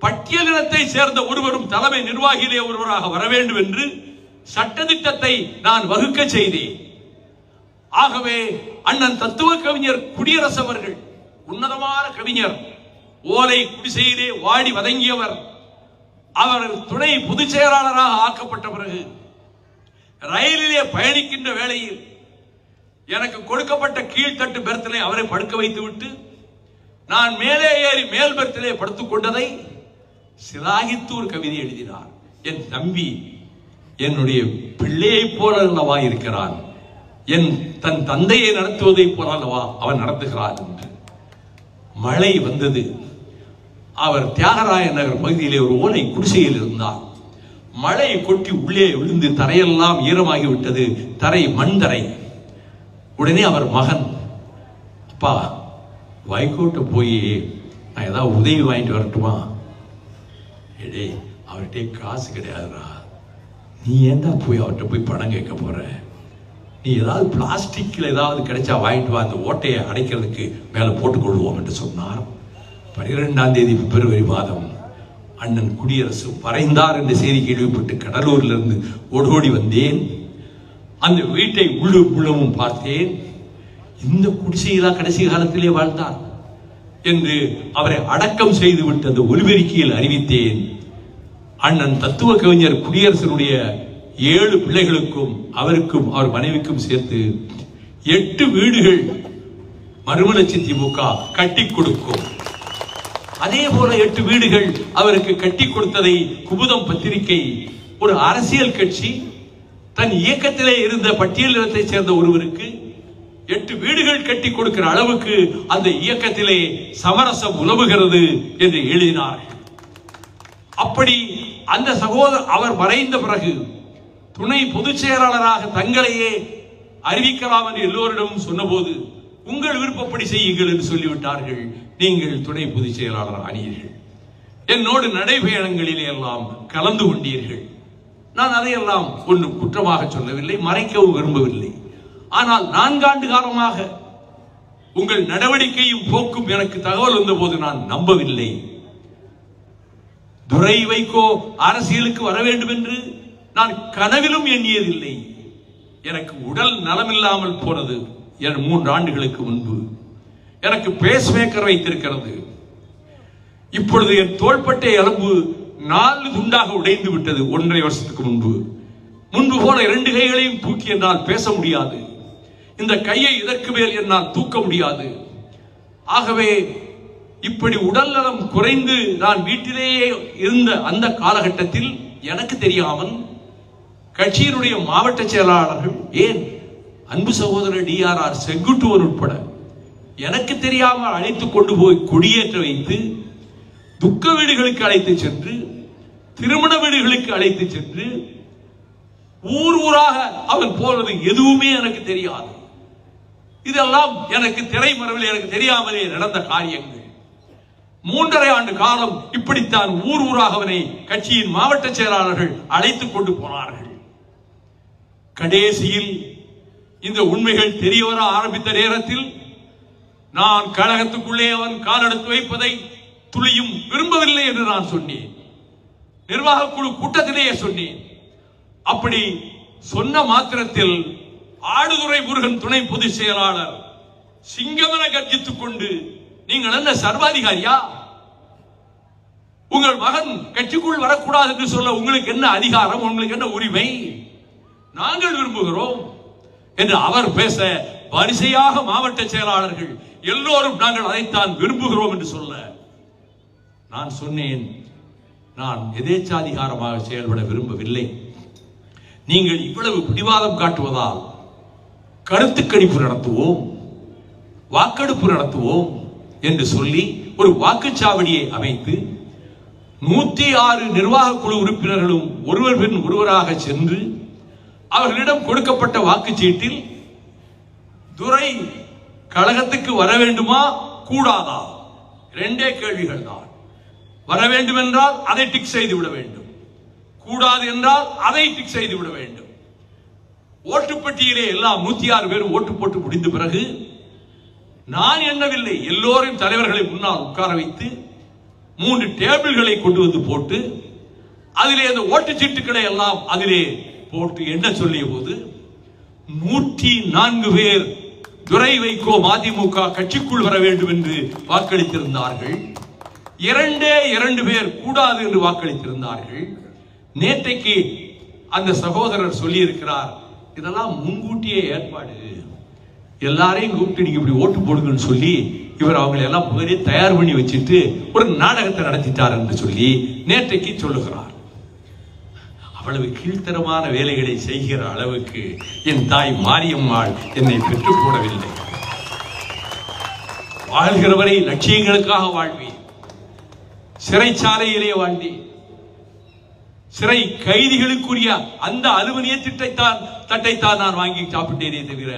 பட்டியலினத்தை சேர்ந்த ஒருவரும் தலைமை நிர்வாகியிலே ஒருவராக வர வேண்டும் என்று சட்டத்திட்டத்தை நான் வகுக்க செய்தேன். ஆகவே அண்ணன் தத்துவ கவிஞர் குடியரசு அவர்கள் உன்னதமான கவிஞர், ஓலை குடிசையிலே வாடி வதங்கியவர். அவர் துணை பொதுச் செயலாளராக ஆக்கப்பட்ட பிறகு ரயிலிலே பயணிக்கின்ற வேளையில் எனக்கு கொடுக்கப்பட்ட கீழ்த்தட்டு பெர்த்திலே அவரை படுக்க வைத்து விட்டு நான் மேலே ஏறி மேல் பெர்த்திலே படுத்துக் கொண்டதை சிலாகித்து ஒரு கவிதை எழுதினார். என் தம்பி என்னுடைய பிள்ளையை போல அல்லவா இருக்கிறான், தன் தந்தையை நடத்துவதை போல அல்லவா அவன் நடத்துகிறான் என்று. மழை வந்தது. அவர் தியாகராய நகர் பகுதியிலே ஒரு ஓலை குடிசையில் இருந்தார். மழை கொட்டி உள்ளே விழுந்து தரையெல்லாம் ஈரமாகி விட்டது. தரை மண் தரை. உடனே அவர் மகன், அப்பா வைகோட்ட போய் நான் ஏதாவது உதவி வாங்கிட்டு வரட்டுமா? ஏடே, அவர்கிட்ட காசு கிடையாதுடா, நீ ஏண்டா போய் அவர்கிட்ட போய் பணம் கேட்க போற? நீ ஏதாவது பிளாஸ்டிக்ல ஏதாவது கிடைச்சா வாங்கிட்டு வா, அந்த ஓட்டையை அடைக்கிறதுக்கு மேல போட்டுக்கொள்வோம் என்று சொன்னார். 12ஆம் தேதி பிப்ரவரி மாதம் அண்ணன் குடியரசு மறைந்தார் என்ற செய்தி கேள்விப்பட்டு கடலூரில் இருந்து ஓடோடி வந்தேன். அந்த வீட்டை உள்ளமும் பார்த்தேன். இந்த குடிசையிலா கடைசி காலத்திலே வாழ்ந்தார் என்று அவரை அடக்கம் செய்து விட்டு அந்த ஒலிபெருக்கியில் அறிவித்தேன். அண்ணன் தத்துவ கவிஞர் குடியரசனுடைய 7 பிள்ளைகளுக்கும் அவருக்கும் அவர் மனைவிக்கும் சேர்த்து 8 வீடுகள் மறுமலர்ச்சி திமுக கட்டி கொடுக்கும். அதே போல 8 வீடுகள் அவருக்கு கட்டி கொடுத்ததை குமுதம் பத்திரிகை, ஒரு அரசியல் கட்சி தன் இயக்கத்திலே இருந்த பட்டியலினத்தை சேர்ந்த ஒருவருக்கு 8 வீடுகள் கட்டி கொடுக்கிற அளவுக்கு அந்த இயக்கத்திலே சமரசம் உலவுகிறது என்று எழுதினார்கள். அப்படி அந்த சகோதரர் அவர் மறைந்த பிறகு துணை பொதுச் செயலாளராக தங்களையே அறிவிக்கலாம் என்று எல்லோரிடமும் சொன்னபோது, உங்கள் விருப்பப்படி செய்யுங்கள் என்று சொல்லிவிட்டார்கள். நீங்கள் துணை பொதுச் செயலாளர் ஆனீர்கள். என்னோடு நடைபயணங்களிலே எல்லாம் கலந்து கொண்டீர்கள். நான் அதையெல்லாம் ஒன்றும் குற்றமாக சொல்லவில்லை, மறைக்கவும் விரும்பவில்லை. ஆனால் 4 ஆண்டு காலமாக உங்கள் நடவடிக்கையும் போக்கும் எனக்கு தகவல் வந்த போது நான் நம்பவில்லை. துரை வைகோ அரசியலுக்கு வர வேண்டும் என்று நான் கனவிலும் எண்ணியதில்லை. எனக்கு உடல் நலமில்லாமல் போனது 3 ஆண்டுகளுக்கு முன்பு. எனக்கு பேஸ் மேக்கர் வைத்திருக்கிறது. இப்பொழுது என் தோள்பட்டை எலும்பு 4 துண்டாக உடைந்து விட்டது. 1.5 வருஷத்துக்கு முன்பு போல 2 கைகளையும் தூக்கி என்னால் பேச முடியாது. இந்த கையை இதற்கு மேல் என்னால் தூக்க முடியாது. ஆகவே இப்படி உடல் நலம் குறைந்து நான் வீட்டிலேயே இருந்த அந்த காலகட்டத்தில் எனக்கு தெரியாமல் கட்சியினுடைய மாவட்ட செயலாளர்கள், ஏன் அன்பு சகோதரர் DRR செங்குட்டுவர் உட்பட எனக்கு தெரியாமல் அழைத்து கொண்டு போய் கொடியேற்ற வைத்து துக்க வீடுகளுக்கு அழைத்து சென்று, திருமண வீடுகளுக்கு அழைத்து சென்று, ஊர் ஊராக அவன் போனது எதுவுமே எனக்கு தெரியாது. இதெல்லாம் எனக்கு திரைமறைவில் எனக்கு தெரியாமலே நடந்த காரியங்கள். 3.5 ஆண்டு காலம் இப்படித்தான் ஊர் ஊராக அவனை கட்சியின் மாவட்ட செயலாளர்கள் அழைத்துக் கொண்டு போனார்கள். கடைசியில் இந்த உண்மைகள் தெரிய வர ஆரம்பித்த நேரத்தில் நான் கழகத்துக்குள்ளே அவன் காலெடுத்து வைப்பதை துளியும் விரும்பவில்லை என்று நான் சொன்னேன். நிர்வாக குழு கூட்டத்திலேயே சொன்னேன். அப்படி சொன்ன மாத்திரத்தில் ஆடுதுறை முருகன் துணை பொதுச் செயலாளர் சிங்கமென கர்ஜித்துக் கொண்டு, நீங்கள் என்ன சர்வாதிகாரியா? உங்கள் மகன் கட்சிக்குள் வரக்கூடாது என்று சொல்ல உங்களுக்கு என்ன அதிகாரம், உங்களுக்கு என்ன உரிமை? நாங்கள் விரும்புகிறோம் என்று அவர் பேச, வரிசையாக மாவட்ட செயலாளர்கள் எல்லோரும் நாங்கள் அதைத்தான் விரும்புகிறோம் என்று சொல்ல, நான் சொன்னேன், நான் எதேச்சாதிகாரமாக செயல்பட விரும்பவில்லை. நீங்கள் இவ்வளவு பிடிவாதம் காட்டுவதால் கருத்து கணிப்பு நடத்துவோம், வாக்கெடுப்பு நடத்துவோம் என்று சொல்லி ஒரு வாக்குச்சாவடியை அமைத்து 106 நிர்வாக குழு உறுப்பினர்களும் ஒருவர் பின் ஒருவராக சென்று அவர்களிடம் கொடுக்கப்பட்ட வாக்குச்சீட்டில் துரை கழகத்துக்கு வர வேண்டுமா கூடாதா 2 கேள்விகள் தான். வர வேண்டும் என்றால் அதை டிக் செய்து விட வேண்டும், கூடாது என்றால் அதை டிக் செய்து விட வேண்டும். ஓட்டுப்பட்டியிலே எல்லாம் 106 பேர் ஓட்டு போட்டு முடிந்த பிறகு நான் எண்ணவில்லை, எல்லோரையும் தலைவர்களை முன்னால் உட்கார வைத்து 3 டேபிள்களை கொண்டு வந்து போட்டு அதிலே அந்த ஓட்டுச்சீட்டுகளை எல்லாம் அதிலே போட்டு எண்ண சொல்லிய போது 104 பேர் துரை வைகோ மதிமுக கட்சிக்குள் வர வேண்டும் என்று வாக்களித்திருந்தார்கள். 2 பேர் கூடாது என்று வாக்களித்திருந்தார்கள். நேற்றைக்கு அந்த சகோதரர் சொல்லி இருக்கிறார், இதெல்லாம் முன்கூட்டியே ஏற்பாடு, எல்லாரையும் கூப்பிட்டு நீங்க இப்படி ஓட்டு போடுங்கன்னு சொல்லி இவர் அவங்களை எல்லாம் முதலே தயார் பண்ணி வச்சுட்டு ஒரு நாடகத்தை நடத்திட்டார் என்று சொல்லி நேற்றைக்கு சொல்லுகிறார். அவ்வளவு கீழ்த்தரமான வேலைகளை செய்கிற அளவுக்கு என் தாய் மாரியம்மாள் என்னை பெற்றுப் போடவில்லை. வாழ்கிறவரை லட்சியங்களுக்காக வாழ்வேன். சிறைச்சாலையிலே வாழ்ந்தேன். சிறை கைதிகளுக்குரிய அந்த அலுவலிய தட்டைத்தான் நான் வாங்கி சாப்பிட்டேனே தவிர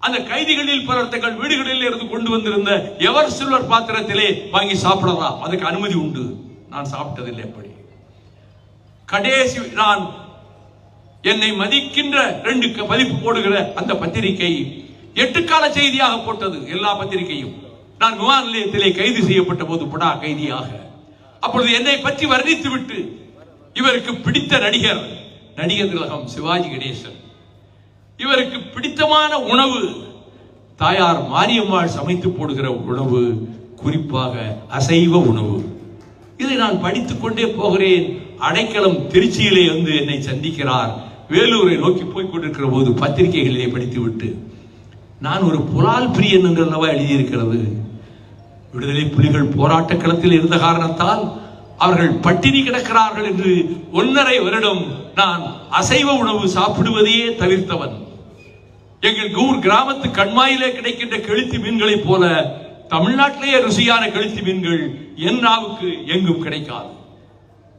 அந்த கைதிகளில் பலர் தங்கள் வீடுகளில் இருந்து கொண்டு வந்திருந்த எவர் சில்வர் பாத்திரத்திலே வாங்கி சாப்பிடலாம், அதுக்கு அனுமதி உண்டு. நான் சாப்பிட்டதில்லை. எப்படி கடைசி நான் என்னை மதிக்கின்ற 2 பதிப்பு போடுகிற அந்த பத்திரிகை 8 கால செய்தியாக போட்டது. எல்லா பத்திரிகையும் நான் விமான நிலையத்திலே கைது செய்யப்பட்ட போது படா கைதியாக அப்பொழுது என்னை பற்றி வர்ணித்து விட்டு இவருக்கு பிடித்த நடிகர் திலகம் சிவாஜி கணேசன், இவருக்கு பிடித்தமான உணவு தாயார் மாரியம்மாள் சமைத்து போடுகிற உணவு, குறிப்பாக அசைவ உணவு. இதை நான் படித்துக் கொண்டே போகிறேன். அடைக்கலம் திருச்சியிலே வந்து என்னை சந்திக்கிறார். வேலூரை நோக்கி போய் கொண்டிருக்கிற போது பத்திரிகைகளிலே படித்துவிட்டு நான் ஒரு புலால் பிரியன் என்றல்லவா எழுதியிருக்கிறது. விடுதலை புலிகள் போராட்ட களத்தில் இருந்த காரணத்தால் அவர்கள் பட்டினி கிடக்கிறார்கள் என்று 1.5 வருடம் நான் அசைவ உணவு சாப்பிடுவதையே தவிர்த்தவன். எங்கள் ஊர் கிராமத்து கண்மாயிலே கிடைக்கின்ற கெளுத்தி மீன்களை போல தமிழ்நாட்டிலேயே ருசியான கெளுத்தி மீன்கள் என் நாவுக்கு எங்கும் கிடைக்காது.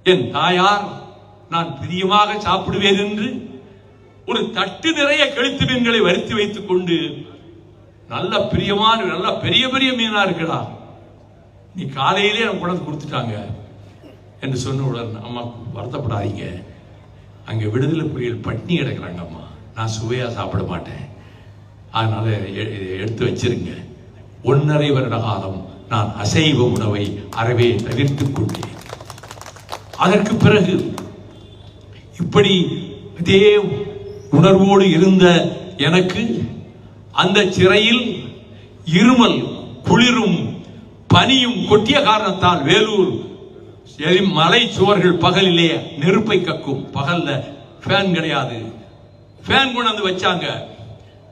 என் தாயார் நான் பிரியமாக சாப்பிடுவேன் என்று ஒரு தட்டு நிறைய கெளுத்தி மீன்களை வறுத்து வைத்துக் கொண்டு நல்ல பிரியமான நல்ல பெரிய பெரிய மீனா இருக்கிறா, நீ காலையிலே நம்ம கொண்டு கொடுத்துட்டாங்க என்று சொன்னவுடன் அம்மா வருத்தப்படாதீங்க, அங்கே விடுதலை புலிகள் பட்டினி கிடக்கிறாங்க அம்மா, நான் சுவையா சாப்பிட மாட்டேன், அதனால எடுத்து வச்சிருங்க. 1.5 வருட காலம் நான் அசைவ உணவை அறவே தவிர்த்துக் கொண்டேன். அதற்கு பிறகு இப்படி இதே உணர்வோடு இருந்த எனக்கு அந்த சிறையில் இருமல், குளிரும், பனியும் கொட்டிய காரணத்தால் வேலூர் மலை சுவர்கள் பகலிலே நெருப்பை கக்கும். பகல்ல ஃபேன் கிடையாது. ஃபேன் கொண்டு வச்சாங்க.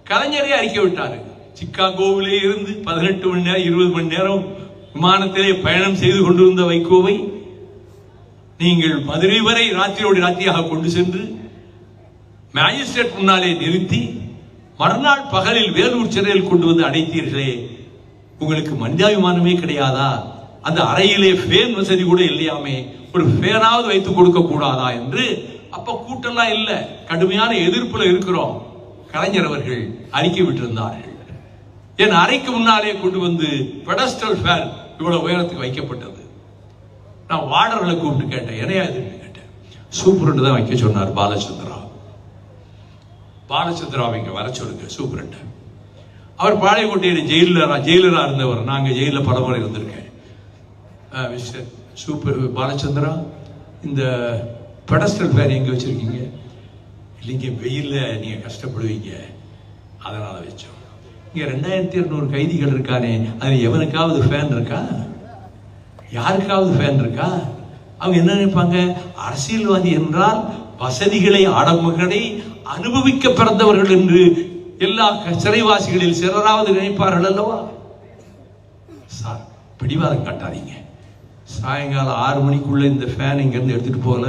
கலைஞரே அறிக்கை விட்டாரு, சிக்காகோவிலே இருந்து 18 மணி நேரம் 20 மணி நேரம் விமானத்திலே பயணம் செய்து கொண்டிருந்த வைகோவை நீங்கள் மதுரை வரை ராத்திரியோடு ராத்திரியாக கொண்டு சென்று மேஜிஸ்ட்ரேட் முன்னாலே நிறுத்தி மறுநாள் பகலில் வேலூர் சிறையில் கொண்டு வந்து அடைத்தீர்களே, உங்களுக்கு மனிதாபிமானமே கிடையாதா? அந்த அறையிலே ஃபேன் வசதி கூட இல்லையாமே, ஒரு ஃபேனாவது வைத்து கொடுக்க கூடாதா என்று அப்ப கூட்டெல்லாம் இல்ல, கடுமையான எதிர்ப்புல இருக்கிறோம். கலைஞர் அவர்கள் அறிக்கை விட்டிருந்தார்கள். என் அறைக்கு முன்னாலே கொண்டு வந்து பெடஸ்டல் ஃபேன் இவ்வளவு உயரத்துக்கு வைக்கப்பட்டது. நான் வார்டர்களை கூப்பிட்டு கேட்டேன், என்னையா இதுன்னு கேட்டேன். சூப்பரண்ட் தான் வைக்க சொன்னார் பாலச்சந்திராவை இங்க வர சொல்லுங்க சூப்பரண்ட். அவர் பாளையங்கோட்டையில் ஜெயிலரா இருந்தவர். நாங்க ஜெயில பல முறை இருந்திருக்கேன். மிஸ்டர் சூப்பர் பாலச்சந்திரா, இந்த பெடஸ்டல் ஃபேன் எங்க வச்சிருக்கீங்க? இல்லைங்க, வெயில்ல நீங்க கஷ்டப்படுவீங்க, அதனால வச்சோம். இங்க 2200 கைதிகள் இருக்கானே, அது எவனுக்காவது ஃபேன் இருக்கா? யாருக்காவது ஃபேன் இருக்கா? அவங்க என்ன நினைப்பாங்க, அரசியல்வாதி என்றால் வசதிகளை ஆடம்பரங்களை அனுபவிக்க பிறந்தவர்கள் என்று எல்லா சிறைவாசிகளில் சிலராவது நினைப்பார்கள் அல்லவா? சார், பிடிவாதம் காட்டாதீங்க. சாயங்காலம் 6 மணிக்குள்ள இந்த ஃபேன் இங்கிருந்து எடுத்துட்டு போல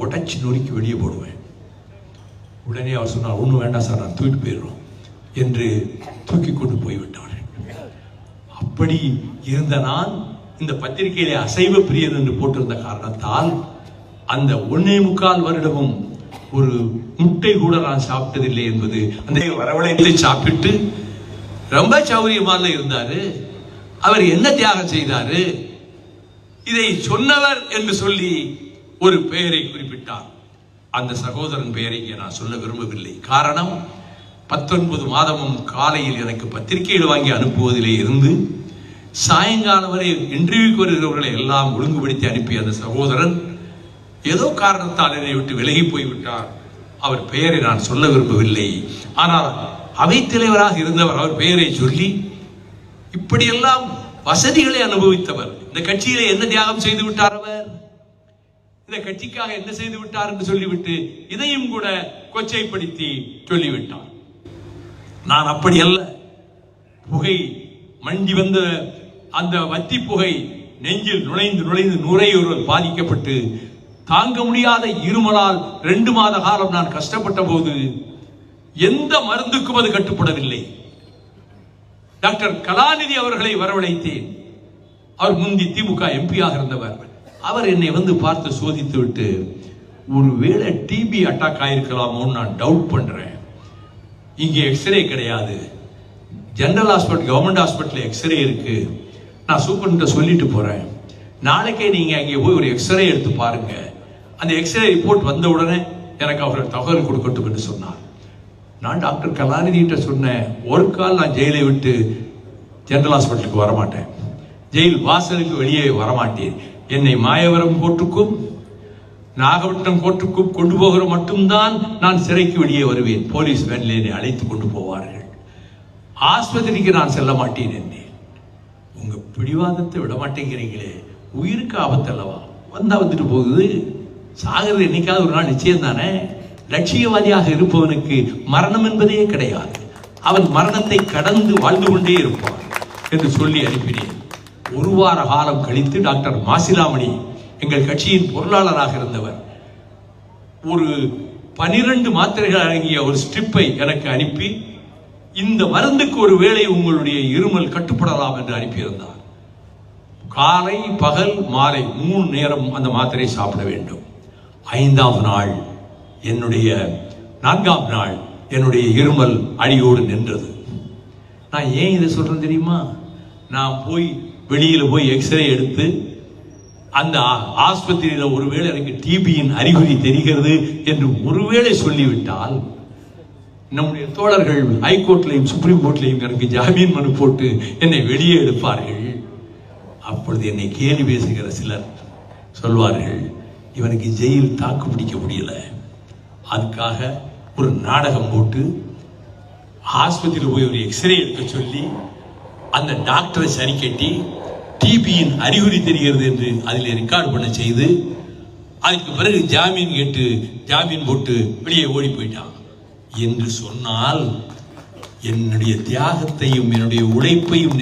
உடைச்சு நொறுக்கி வெளியே போடுவேன். உடனே அவர் சொன்னார், ஒன்றும் வேண்டாம் சார், நான் தூக்கிட்டு போயிடுறோம் என்று தூக்கி கொண்டு போய்விட்டார்கள். அப்படி இருந்த நான் இந்த பத்திரிகையிலே அசைவ பிரியன் என்று போட்டிருந்த காரணத்தால் அந்த 1.25 வருடமும் ஒரு முட்டை கூட நான் சாப்பிட்டதில்லை என்பது. அந்த வரவழைத்து சாப்பிட்டு ரொம்ப சௌரியமாக இருந்தாரு. அவர் என்ன தியாகம் செய்தாரு? இதை சொன்னவர் என்று சொல்லி ஒரு பெயரை குறிப்பிட்டார். அந்த சகோதரன் பெயரை இங்கே நான் சொல்ல விரும்பவில்லை. காரணம், 19 மாதமும் காலையில் எனக்கு பத்திரிகைகள் வாங்கி அனுப்புவதிலே இருந்து சாயங்காலம் வரை இன்டர்வியூக்கு வருகிறவர்களை எல்லாம் ஒழுங்குபடுத்தி அனுப்பிய அந்த சகோதரன் ஏதோ காரணத்தால் என்னை விட்டு விலகி போய்விட்டார். அவர் பெயரை நான் சொல்ல விரும்பவில்லை. ஆனால் அவைத்தலைவராக இருந்தவர் அவர் பெயரை சொல்லி இப்படியெல்லாம் வசதிகளை அனுபவித்தவர். இந்த கட்சியிலே என்ன தியாகம் செய்து விட்டார் அவர், இந்த கட்சிக்காக என்ன செய்து விட்டார் என்று சொல்லிவிட்டு இதையும் கூட கொச்சைப்படுத்தி சொல்லிவிட்டார். நான் அப்படி அல்ல. புகை மண்டி வந்த அந்த வத்தி புகை நெஞ்சில் நுழைந்து நுழைந்து நுரையீரல் பாதிக்கப்பட்டு தாங்க முடியாத இருமலால் 2 மாத காலம் நான் கஷ்டப்பட்ட போது எந்த மருந்துக்கும் அது கட்டுப்படவில்லை. டாக்டர் கலாநிதி அவர்களை வரவழைத்தேன். அவர் முந்தி திமுக எம்பியாக இருந்தவர். அவர் என்னை வந்து பார்த்து சோதித்து விட்டு, ஒருவேளை டிபி அட்டாக் ஆயிருக்கலாமோன்னு நான் டவுட் பண்றேன். இங்கே எக்ஸ்ரே கிடையாது, general hospital government hospital x ray இருக்கு, நான் சூப்பர்கிட்ட சொல்லிட்டு போறேன், நாளைக்கே நீங்க அங்கே போய் ஒரு எக்ஸ்ரே எடுத்து பாருங்க, அந்த எக்ஸ்ரே ரிப்போர்ட் வந்த உடனே எனக்கு அவர்கள் தகவல் கொடுக்கட்டும் என்று சொன்னார். நான் டாக்டர் கலாநிதி கிட்ட சொன்னேன், ஒரு கால் நான் ஜெயிலை விட்டு ஜெனரல் ஹாஸ்பிட்டலுக்கு வரமாட்டேன், ஜெயில் வாசலுக்கு வெளியே வரமாட்டேன், என்னை மாயவரம் கோர்ட்டுக்கும் நாகப்பட்டினம் கோர்ட்டுக்கும் கொண்டு போகிற மட்டும்தான் நான் சிறைக்கு வெளியே வருவேன். போலீஸ் வேனில் என்னை அழைத்து கொண்டு போவார்கள், ஆஸ்பத்திரிக்கு நான் செல்ல மாட்டேன் என்றேன். உங்க பிடிவாதத்தை விட மாட்டேங்கிறீங்களே, உயிருக்கு ஆபத்து அல்லவா, வந்தா வந்துட்டு போகுது, சாகிறது என்னைக்காவது ஒரு நாள் நிச்சயம் தானே. லட்சியவாதியாக இருப்பவனுக்கு மரணம் என்பதே கிடையாது, அவன் மரணத்தை கடந்து வாழ்ந்து கொண்டே இருப்பான் என்று சொல்லி அனுப்பினேன். 1 வார காலம் கழித்து டாக்டர் மாசிலாமணி எங்கள் கட்சியின் பொருளாளராக இருந்தவர் ஒரு 12 மாத்திரைகள் அடங்கிய ஒரு ஸ்ட்ரிப்பை எனக்கு அனுப்பி, இந்த மருந்துக்கு ஒரு வேளை உங்களுடைய இருமல் கட்டுப்படலாம் என்று அனுப்பியிருந்தார். காலை பகல் மாலை 3 நேரம் அந்த மாத்திரை சாப்பிட வேண்டும். 5ஆம் நாள் என்னுடைய 4ஆம் நாள் என்னுடைய இருமல் அடியோடு நின்றது. நான் ஏன் இதை சொல்றேன் தெரியுமா? நான் போய் வெளியில போய் எக்ஸ்ரே எடுத்து அந்த ஆஸ்பத்திரியில ஒருவேளை எனக்கு டிபியின் அறிகுறி தெரிகிறது என்று ஒருவேளை சொல்லிவிட்டால் நம்முடைய தோழர்கள் ஹைகோர்ட்லையும் சுப்ரீம் கோர்ட்லையும் எனக்கு ஜாமீன் மனு போட்டு என்னை வெளியே எடுப்பார்கள். அப்பொழுது என்னை கேலி பேசுகிற சிலர் சொல்வார்கள், இவனுக்கு ஜெயில் தாக்கு பிடிக்க முடியல, அதுக்காக ஒரு நாடகம் போட்டு ஆஸ்பத்திரியில் போய் ஒரு எக்ஸ்ரே எடுக்க சொல்லி அந்த டாக்டரை சரி கட்டி டிபியின் அறிகுறி தெரிகிறது என்று அதில் ரெக்கார்டு பண்ண செய்து அதுக்கு பிறகு ஜாமீன் கேட்டு ஜாமீன் போட்டு வெளியே ஓடி போயிட்டான் என்று சொன்னால் என்னுடைய தியாகத்தையும் என்னுடைய உழைப்பையும்